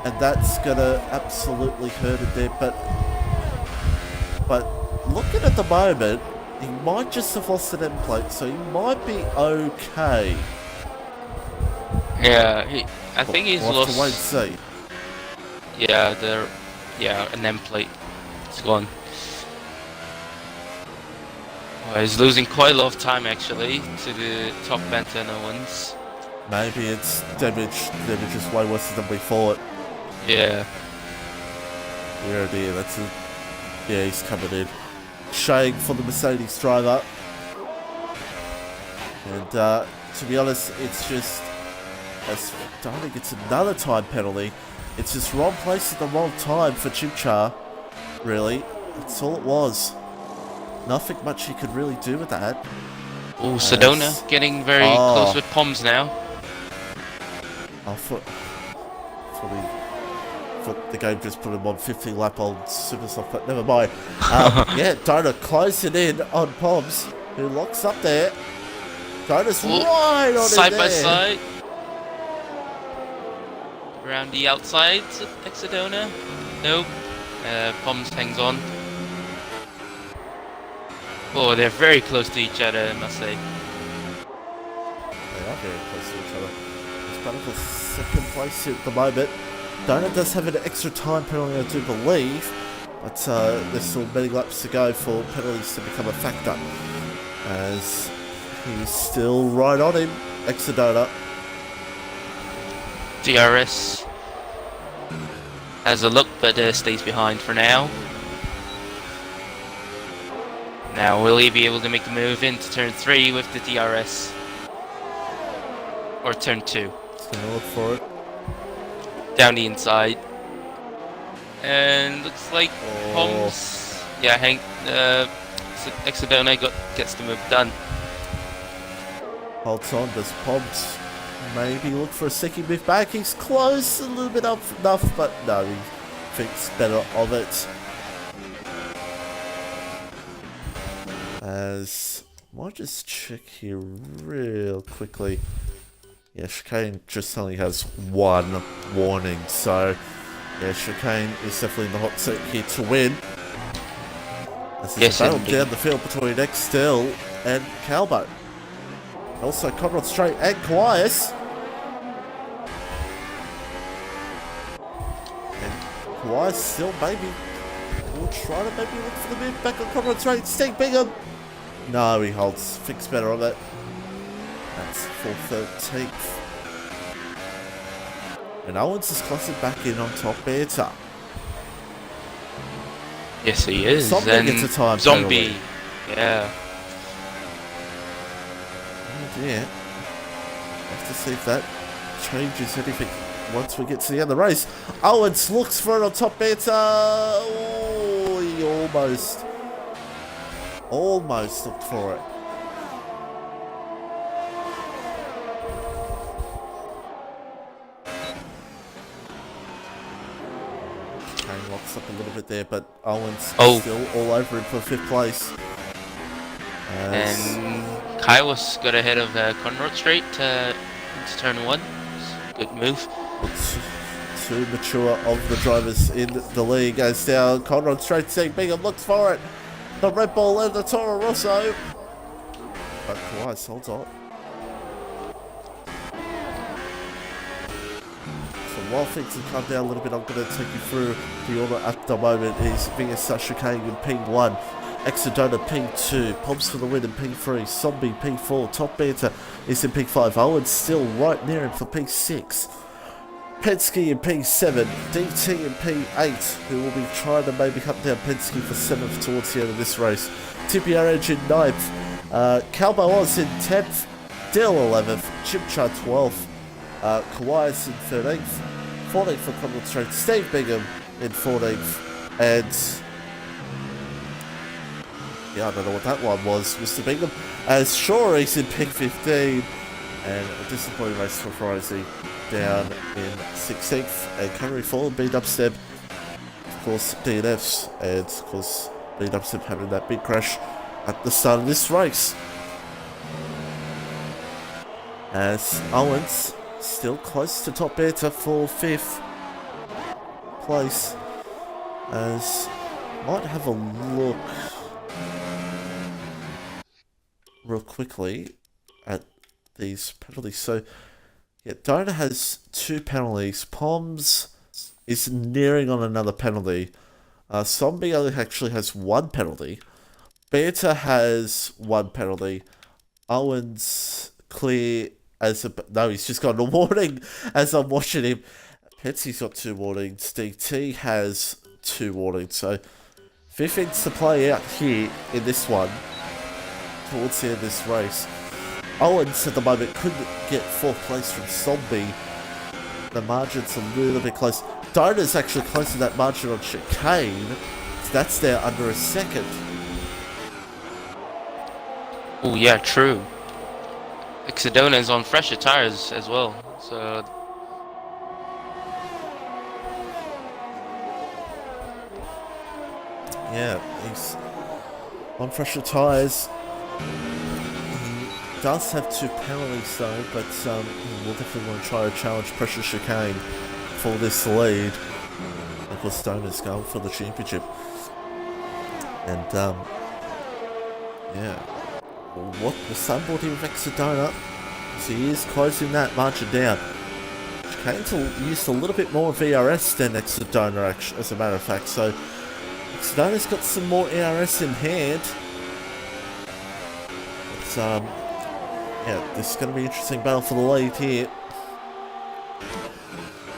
And that's going to absolutely hurt it there. But looking at the moment, he might just have lost an end plate, so he might be okay. Yeah, I think he's we'll lost. Have to wait and see. Yeah, an end plate. It's gone. Well, he's losing quite a lot of time actually to the top Benta and Owens. Maybe it's damage is way worse than we thought. Yeah. Oh dear, that's it. Yeah, he's coming in. Shame for the Mercedes driver. And to be honest, it's just, as Darling gets another time penalty. It's just wrong place at the wrong time for Chimchar, really. That's all it was. Nothing much he could really do with that. Oh, Sedona getting very close with Poms now. I thought the game just put him on 50 lap on super soft, but never mind. Yeah, Dona closing in on Poms, who locks up there. Dona's right on side it by there. side. Around the outsides of Exodona. Nope. Poms hangs on. Oh, they're very close to each other, I must say. They are very close to each other. It's battle for second place here at the moment. Dona does have an extra time penalty, I do believe, but there's still many laps to go for penalties to become a factor. As he's still right on him, Exodona. DRS has a look, but stays behind for now. Now, will he be able to make the move into turn 3 with the DRS? Or turn 2? He's going to look for it. Down the inside. And looks like Poms... Yeah, Exodona gets the move done. Holds on, does Poms maybe look for a second move back? He's close, a little bit up enough, but no, he thinks better of it. As might just check here real quickly. Yeah, Chicane just only has one warning, so yeah, Chicane is definitely in the hot seat here to win. As there's a battle down the field between Extel and Calbo. Also Conrad Strait and Kawais. And Kawais still maybe will try to maybe look for the move back on Conrad Strait. Steve Bingham. No, he holds. Thinks better of it. That's for 13th. And Owens is closing back in on top Beta. Yes, he is. Zombie and gets a time Zombie. penalty. Yeah. Oh dear. Have to see if that changes anything once we get to the end of the race. Owens looks for it on top Beta. Oh, he almost looked for it. Kane locks up a little bit there, but Owens still all over him for 5th place. And Kaiwas got ahead of Conrad Strait into turn 1. Good move. Too mature of the drivers in the league as now Conrad Strait saying Bingham looks for it. The Red Bull and the Toro Rosso. But Kawhi holds on. So while things have come down a little bit, I'm going to take you through the order at the moment. Is Vingas Chicane in P1, Exodona P2, Poms for the win in P3, Zombie P4, Top Beta is in P5, Owens still right near him for P6. Penske in P7, DT in P8, who will be trying to maybe hunt down Penske for 7th towards the end of this race. TPR Edge in 9th, Calbo Oz in 10th, Dill 11th, Chimchar 12th, Kawais in 13th, 14th for Conrad Strait, Steve Bingham in 14th, and yeah, I don't know what that one was, Mr. Bingham, as Shorey's in P15, and a disappointing race for Friday down in 16th, and Canary Fall beat up Step of course, DNFs, and of course, lead up to him having that big crash at the start of this race. As Owens still close to top beta for 5th place, as might have a look real quickly at these penalties. So, yeah, Donor has 2 penalties. Poms is nearing on another penalty. Zombie actually has 1 penalty. Beta has 1 penalty. Owens clear as a... No, he's just got a warning as I'm watching him. Petsy's got 2 warnings. DT has 2 warnings. So, 5 things to play out here in this one towards the end of this race. Owens at the moment couldn't get 4th place from Zombie. The margin's a little bit close. Dona's actually close to that margin on Chicane. So that's there under a second. Oh yeah, true. Sedona is on fresher tires as well, so... Yeah, he's on fresher tyres. He does have 2 penalties though, but we'll definitely want to try to challenge Pressure Chicane for this lead. Of course, Dona's going for the championship. And, yeah. What will Sunboard here with Exodona? So he is closing that margin down. Chicane's used a little bit more VRS than Exodona, as a matter of fact, so Exodona's got some more ARS in hand. But, yeah, this is going to be an interesting battle for the lead here.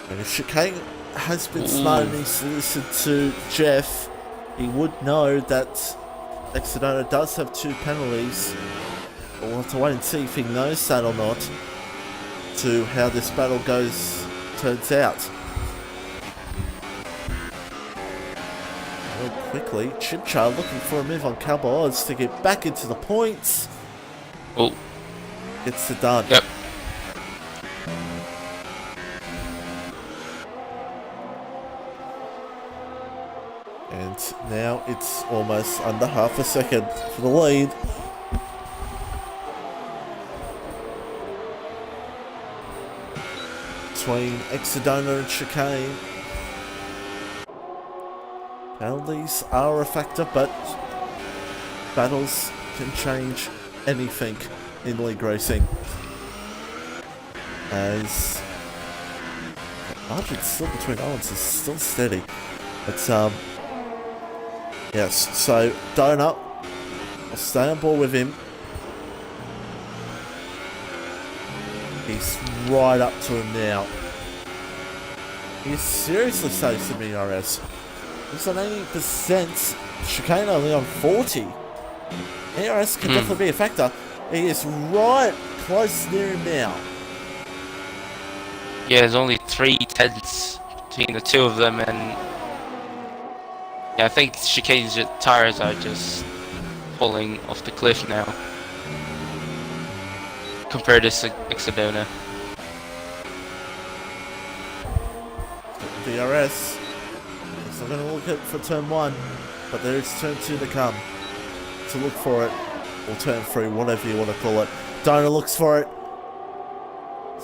And if Chicane has been smart and he's listened to Jeff, he would know that Exodona does have 2 penalties. But we'll have to wait and see if he knows that or not, to how this battle turns out. Real quickly, Chimchar looking for a move on Cowboy Odds to get back into the points. Oh. Gets it done. Yep. And now it's almost under half a second for the lead. Between Exodona and Chicane. Penalties are a factor, but battles can change anything in league racing. As margin still between Owens is still steady. But yes, so Donut, I'll stay on board with him. He's right up to him now. He's seriously safe to me, RS. He's on 80%, Chicane only on 40. ARS can definitely be a factor. He is right close near him now. Yeah, there's only 3 tenths between the 2 of them, and yeah, I think Chicane's tires are just falling off the cliff now compared to Exodona. DRS. He's not going to look at for turn 1, but there is turn 2 to come. To look for it, or turn 3, whatever you want to call it. Donor looks for it.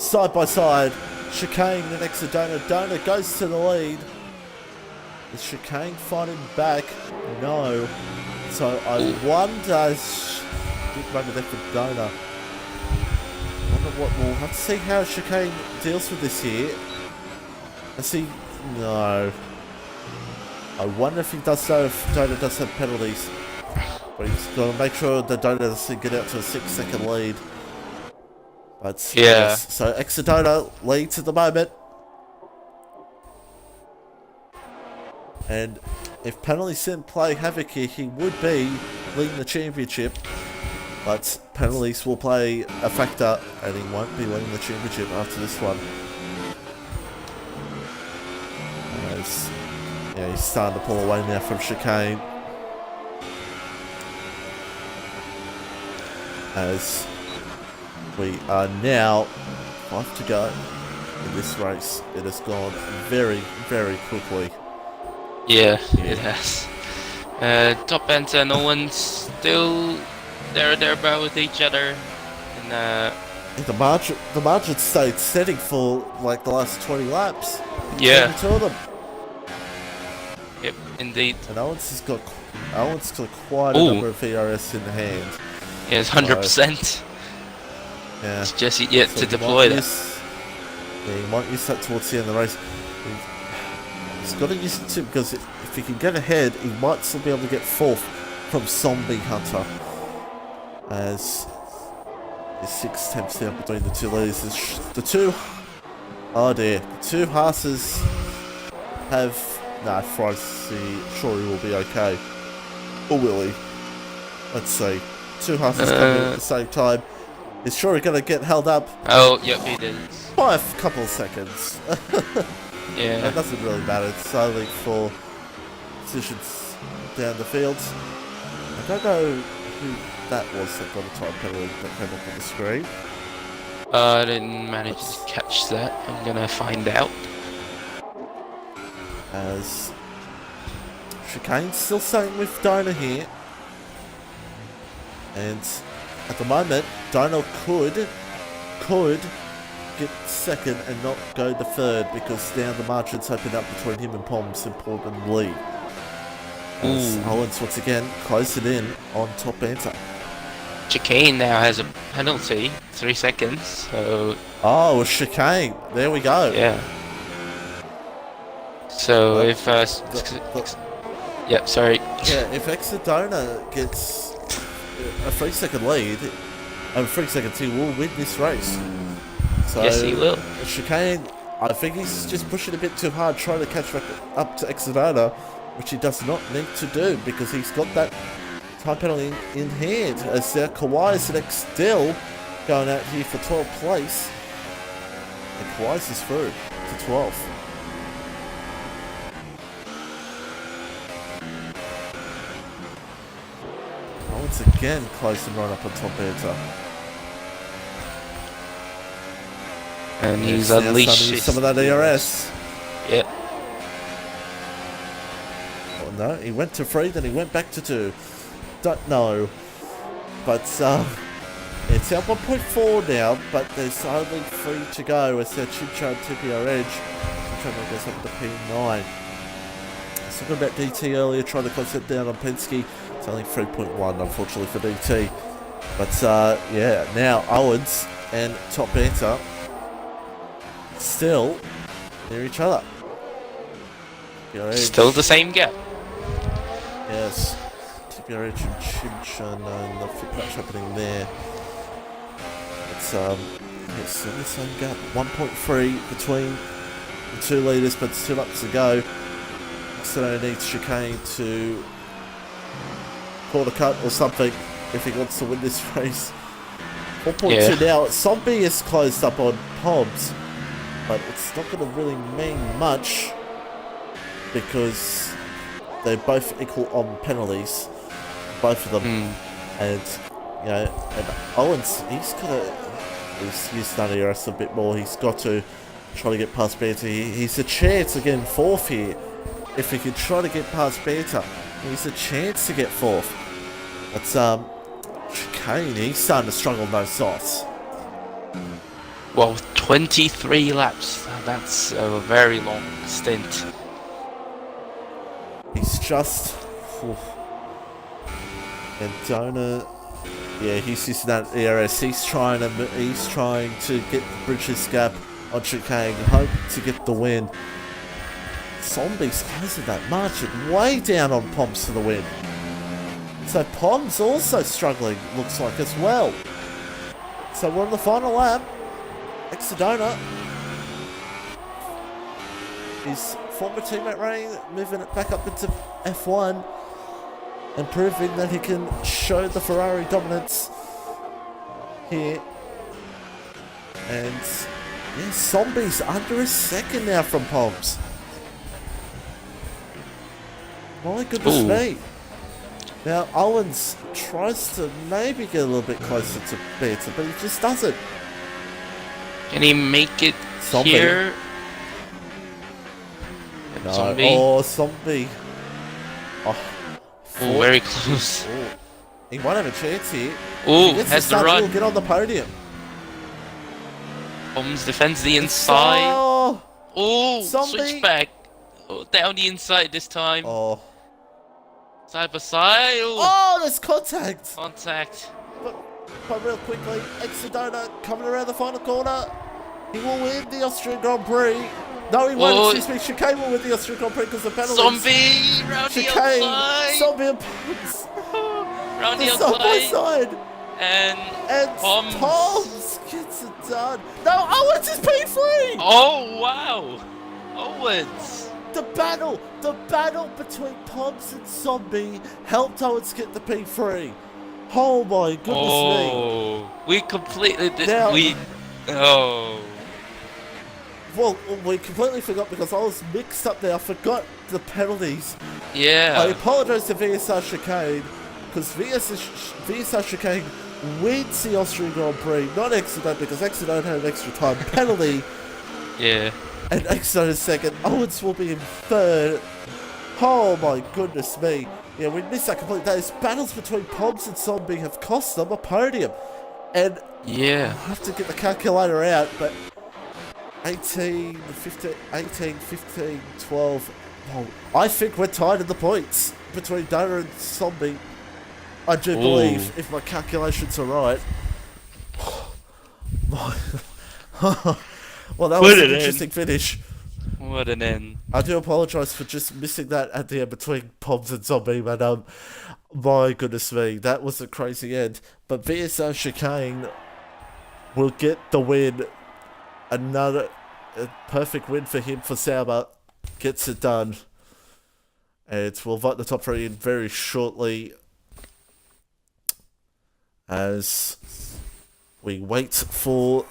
Side by side, Chicane and Exodona. Donor goes to the lead. Is Chicane fighting back? No. So I wonder, big moment there for Donor. I wonder what we'll have to see how Chicane deals with this here. I see. No. I wonder if he does know if Donor does have penalties. But he's got to make sure that Donor doesn't get out to a 6-second lead. But yeah. Yes, so Exodona leads at the moment. And if penalties didn't play havoc here, he would be leading the championship. But penalties will play a factor, and he won't be leading the championship after this one. As, yeah, he's starting to pull away now from Chicane. As we are now 5 to go in this race. It has gone very, very quickly. Yeah, it has. Top ends and Owens still thereabout with each other, and The margin stayed steady for like the last 20 laps. yeah, Between the two of them. yep, indeed. And Owens got quite a Ooh. number of ERS in hand. Yeah, it's 100%. Yeah. It's just yet So to he deploy might that. he might use that towards the end of the race. He's got to use it too, because if he can get ahead, he might still be able to get fourth from Zombie Hunter. As there's 6 attempts now between the two leaders. Oh dear. The two Haas's have... Nah, Fricey, sure he will be okay. Or will he? Let's see. Two Haas's coming at the same time. Is Shuri going to get held up Oh, yep, he did. by a couple of seconds? Yeah. It doesn't really matter. It's only for positions down the field. I don't know who that was that got a time penalty that came up on the screen. I didn't manage to catch that. I'm gonna find out. As Chicane's still staying with Donor here. And at the moment, Donor could get second and not go to third, because now the margins open up between him and Poms importantly. As Owens once again closed it in on top banter. Chicane now has a penalty, 3 seconds, so Oh, chicane. There we go. yeah. So Well, if yep, sorry. Yeah, if Exodona gets a 3-second lead, over 3 seconds, he will win this race. So, Yes, he will. Chicane, I think he's just pushing a bit too hard, trying to catch back up to Exodona, which he does not need to do, because he's got that time penalty in hand. As Kawhi's next still going out here for 12th place. And Kawhi's is through to 12th. Once again, close and run up on top banter. And he's Now unleashed starting with some of that ERS. Yep. Oh no, he went to 3, then he went back to 2. Don't know. But it's out 1.4 now, but there's only 3 to go as their Chimchar and TPR Edge. Chimchar goes up to P9. I was talking about DT earlier, trying to close it down on Penske. It's only 3.1, unfortunately, for DT. But yeah, now Owens and Top Banter still near each other. Still the same gap. Yes. TPR Edge and Chimchar, and the fit match happening there. It's still the same gap. 1.3 between the two leaders, but 2 laps to go. Oceania needs Chicane to quarter cut or something if he wants to win this race. 4.2 now. Zombie is closed up on Poms, but it's not going to really mean much because they're both equal on penalties, both of them. And you know, and Owens, he's used that ERS a bit more. He's got to try to get past Banter. He's a chance to get 4th here. If he can try to get past Banter, he's a chance to get 4th. But Chicane, he's starting to struggle on those softs. Well, 23 laps. That's a very long stint. He's just... And Donor... Yeah, he's using that ERS. He's trying to get the bridges gap on Chicane, hope to get the win. Zombie's closing that margin way down on Poms for the win. So Poms also struggling, looks like, as well. So we're on the final lap. Exodona, his former teammate Ray, moving it back up into F1 and proving that he can show the Ferrari dominance here. And yeah, Zombie's under a second now from Poms. My goodness me. Now Owens tries to maybe get a little bit closer to Banter, but he just doesn't. Can he make it Zombie. here? No. Zombie. Oh, zombie. Oh, Oh, very close. Oh. He might have a chance here. Oh, If he gets has to the start, run. he'll get on the podium. Holmes defends the inside. Oh, Oh, zombie. switch back. Oh, down the inside this time. Oh. Side by side. Oh, Oh, there's contact. contact. But real quickly, Exodona coming around the final corner. He will win the Austrian Grand Prix. No, he won't. Excuse me. Chicane will win the Austrian Grand Prix because the penalties. Zombie round the Chicane, outside. zombie and Poms. Round the They're side by outside. side. And And Poms gets it done. No, Owens is P3. oh wow, Owens. The battle between Poms and Zombie helped Owens get the P3. Oh my goodness me. Oh, we completely did. Now- Oh. Well, we completely forgot because I was mixed up there. I forgot the penalties. I Yeah. apologise to VSR Chicane because VSR Chicane wins the Austrian Grand Prix, not Exodone because Exodone had an extra time penalty Yeah. and Exodone is second. Owens will be in third. Oh my goodness me. Yeah, we missed that completely. Those battles between Poms and Zombie have cost them a podium. And Yeah. I have to get the calculator out, but 18, 15, 18, 15, 12. Oh, I think we're tied in the points between Dana and Zombie. I do believe, if my calculations are right. Well, that was an interesting finish. What an end. I do apologise for just missing that at the end between Poms and Zombie, but my goodness me, that was a crazy end. But VSR Chicane will get the win. Another perfect win for him for Sauber. Gets it done. And we'll vote the top three in very shortly as we wait for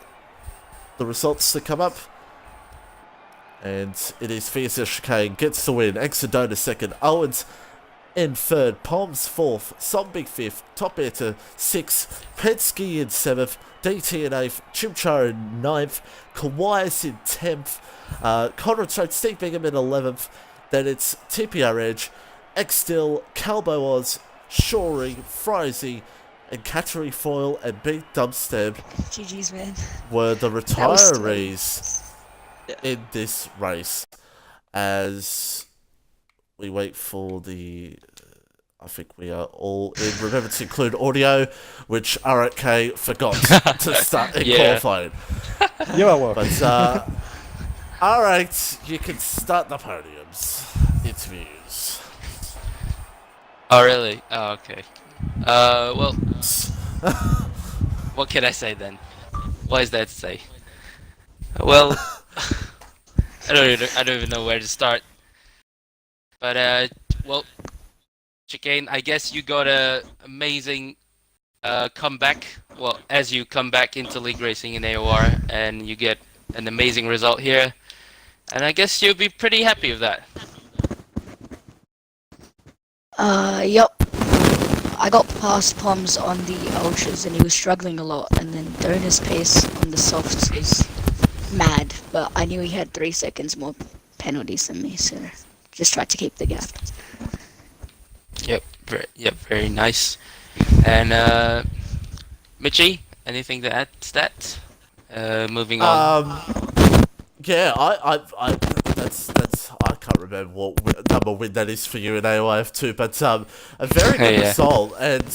the results to come up. And it is VSR Chicane gets the win. Exodona second. Owens in third. Poms fourth. Zombie fifth. Top Air sixth. Penske in seventh. DT in eighth. Chimchar in ninth. Kawais in 10th. Conrad Strait, Steve Bingham in 11th. Then it's TPR Edge, X-Still, Calbo Oz, Shorey, Frizy, and Cattery Foyle and Big Dubstep GG's, man. were the was retirees Yeah. in this race as we wait for the... I think we are all in. Remember to include audio, which RK forgot to start in qualifying. You are welcome. But, alright, you can start the podiums. Interviews. Oh really? Oh okay. Well, what can I say then? What is there to say? Well, I don't even know where to start. But well, Chicane, I guess you got a amazing comeback. Well, as you come back into league racing in AOR, and you get an amazing result here, and I guess you'll be pretty happy with that. Yup. I got past Poms on the ultras and he was struggling a lot, and then Dona's pace on the softs was mad, but I knew he had 3 seconds more penalties than me, so just tried to keep the gap. Yep, very nice. And Mitchie, anything to add to that? Moving on. Yeah, that's I can't remember what number win that is for you in AOIF too, but a very good Yeah. result. And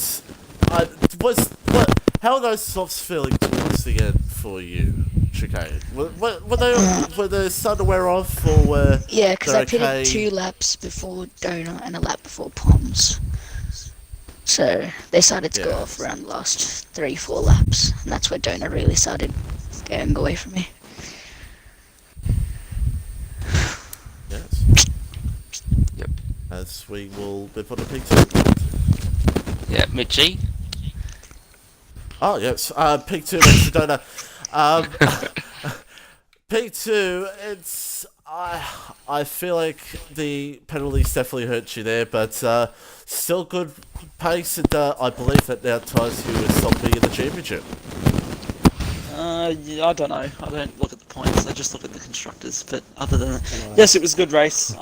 how are those softs feeling towards the end for you, Chicane? Were they starting to wear off, or were Yeah, because they I pitted 2 laps before Dona and a lap before Poms. So they started to go off around the last 3-4 laps, and that's where Dona really started going away from me. Yes. Yep. As we will be put a P2. Yeah, Mitchie. Oh yes, P2 Exodona. P2, it's I feel like the penalties definitely hurt you there, but still good pace, and I believe that now ties you with Zombie in the championship. Yeah, I don't know. I don't look at the points. I just look at the constructors. But other than that, yes, it was a good race.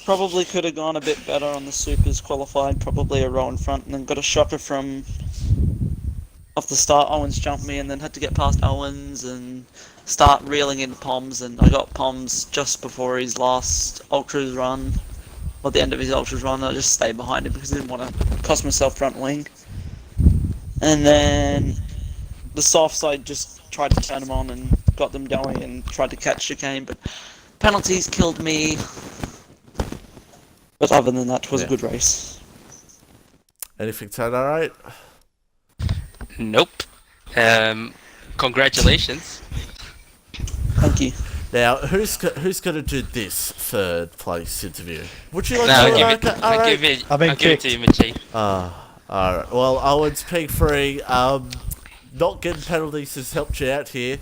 Probably could have gone a bit better on the supers. Qualified probably a row in front, and then got a shocker from off the start. Owens jumped me, and then had to get past Owens and start reeling in Poms. And I got Poms just before his last ultras run, or the end of his ultras run. I just stayed behind him because I didn't want to cost myself front wing. And then the soft side just tried to turn them on and got them going and tried to catch chicane, but penalties killed me. But other than that, it was a good race. Anything turn alright? Nope. Congratulations. Thank you. Now, who's going to do this third place interview? Would you like No, to I'll give it. I've been I'll give it to you, Mitchie. Alright, well, Owen's P3, not getting penalties has helped you out here.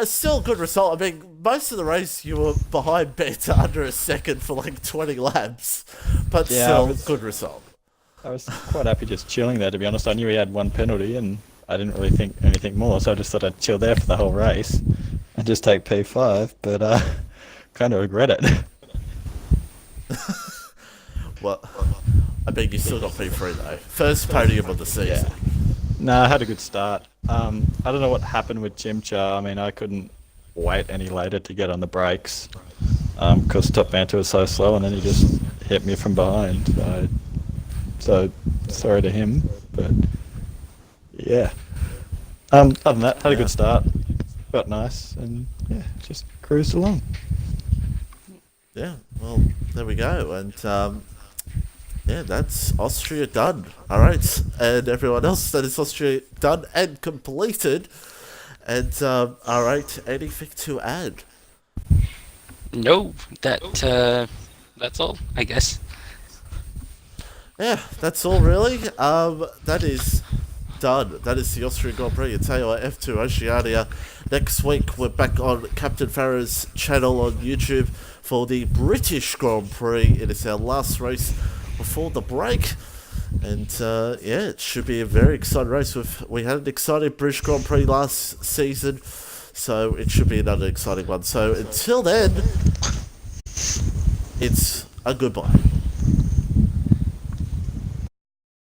Still a good result. I mean, most of the race you were behind Beta under a second for like 20 laps, but still, good result. I was quite happy just chilling there, to be honest. I knew he had one penalty, and I didn't really think anything more, so I just thought I'd chill there for the whole race and just take P5, but kind of regret it. Well, I mean, you still got P3 though. First podium of the season. Yeah. No, I had a good start. I don't know what happened with Jimcha. I mean, I couldn't wait any later to get on the brakes because Top Banter was so slow, and then he just hit me from behind. So sorry to him, but yeah. Other than that, had a good start. Felt nice, and yeah, just cruised along. Yeah, well, there we go, and yeah, that's Austria done. Alright, and everyone else, that is Austria done and completed. And, alright, anything to add? No, that's all, I guess. Yeah, that's all really. That is done. That is the Austrian Grand Prix. I tell you what, F2 Oceania. Next week, we're back on Captain Farah's channel on YouTube for the British Grand Prix. It is our last race before the break. And, yeah, it should be a very exciting race. We had an exciting British Grand Prix last season, so it should be another exciting one. So until then, it's a goodbye.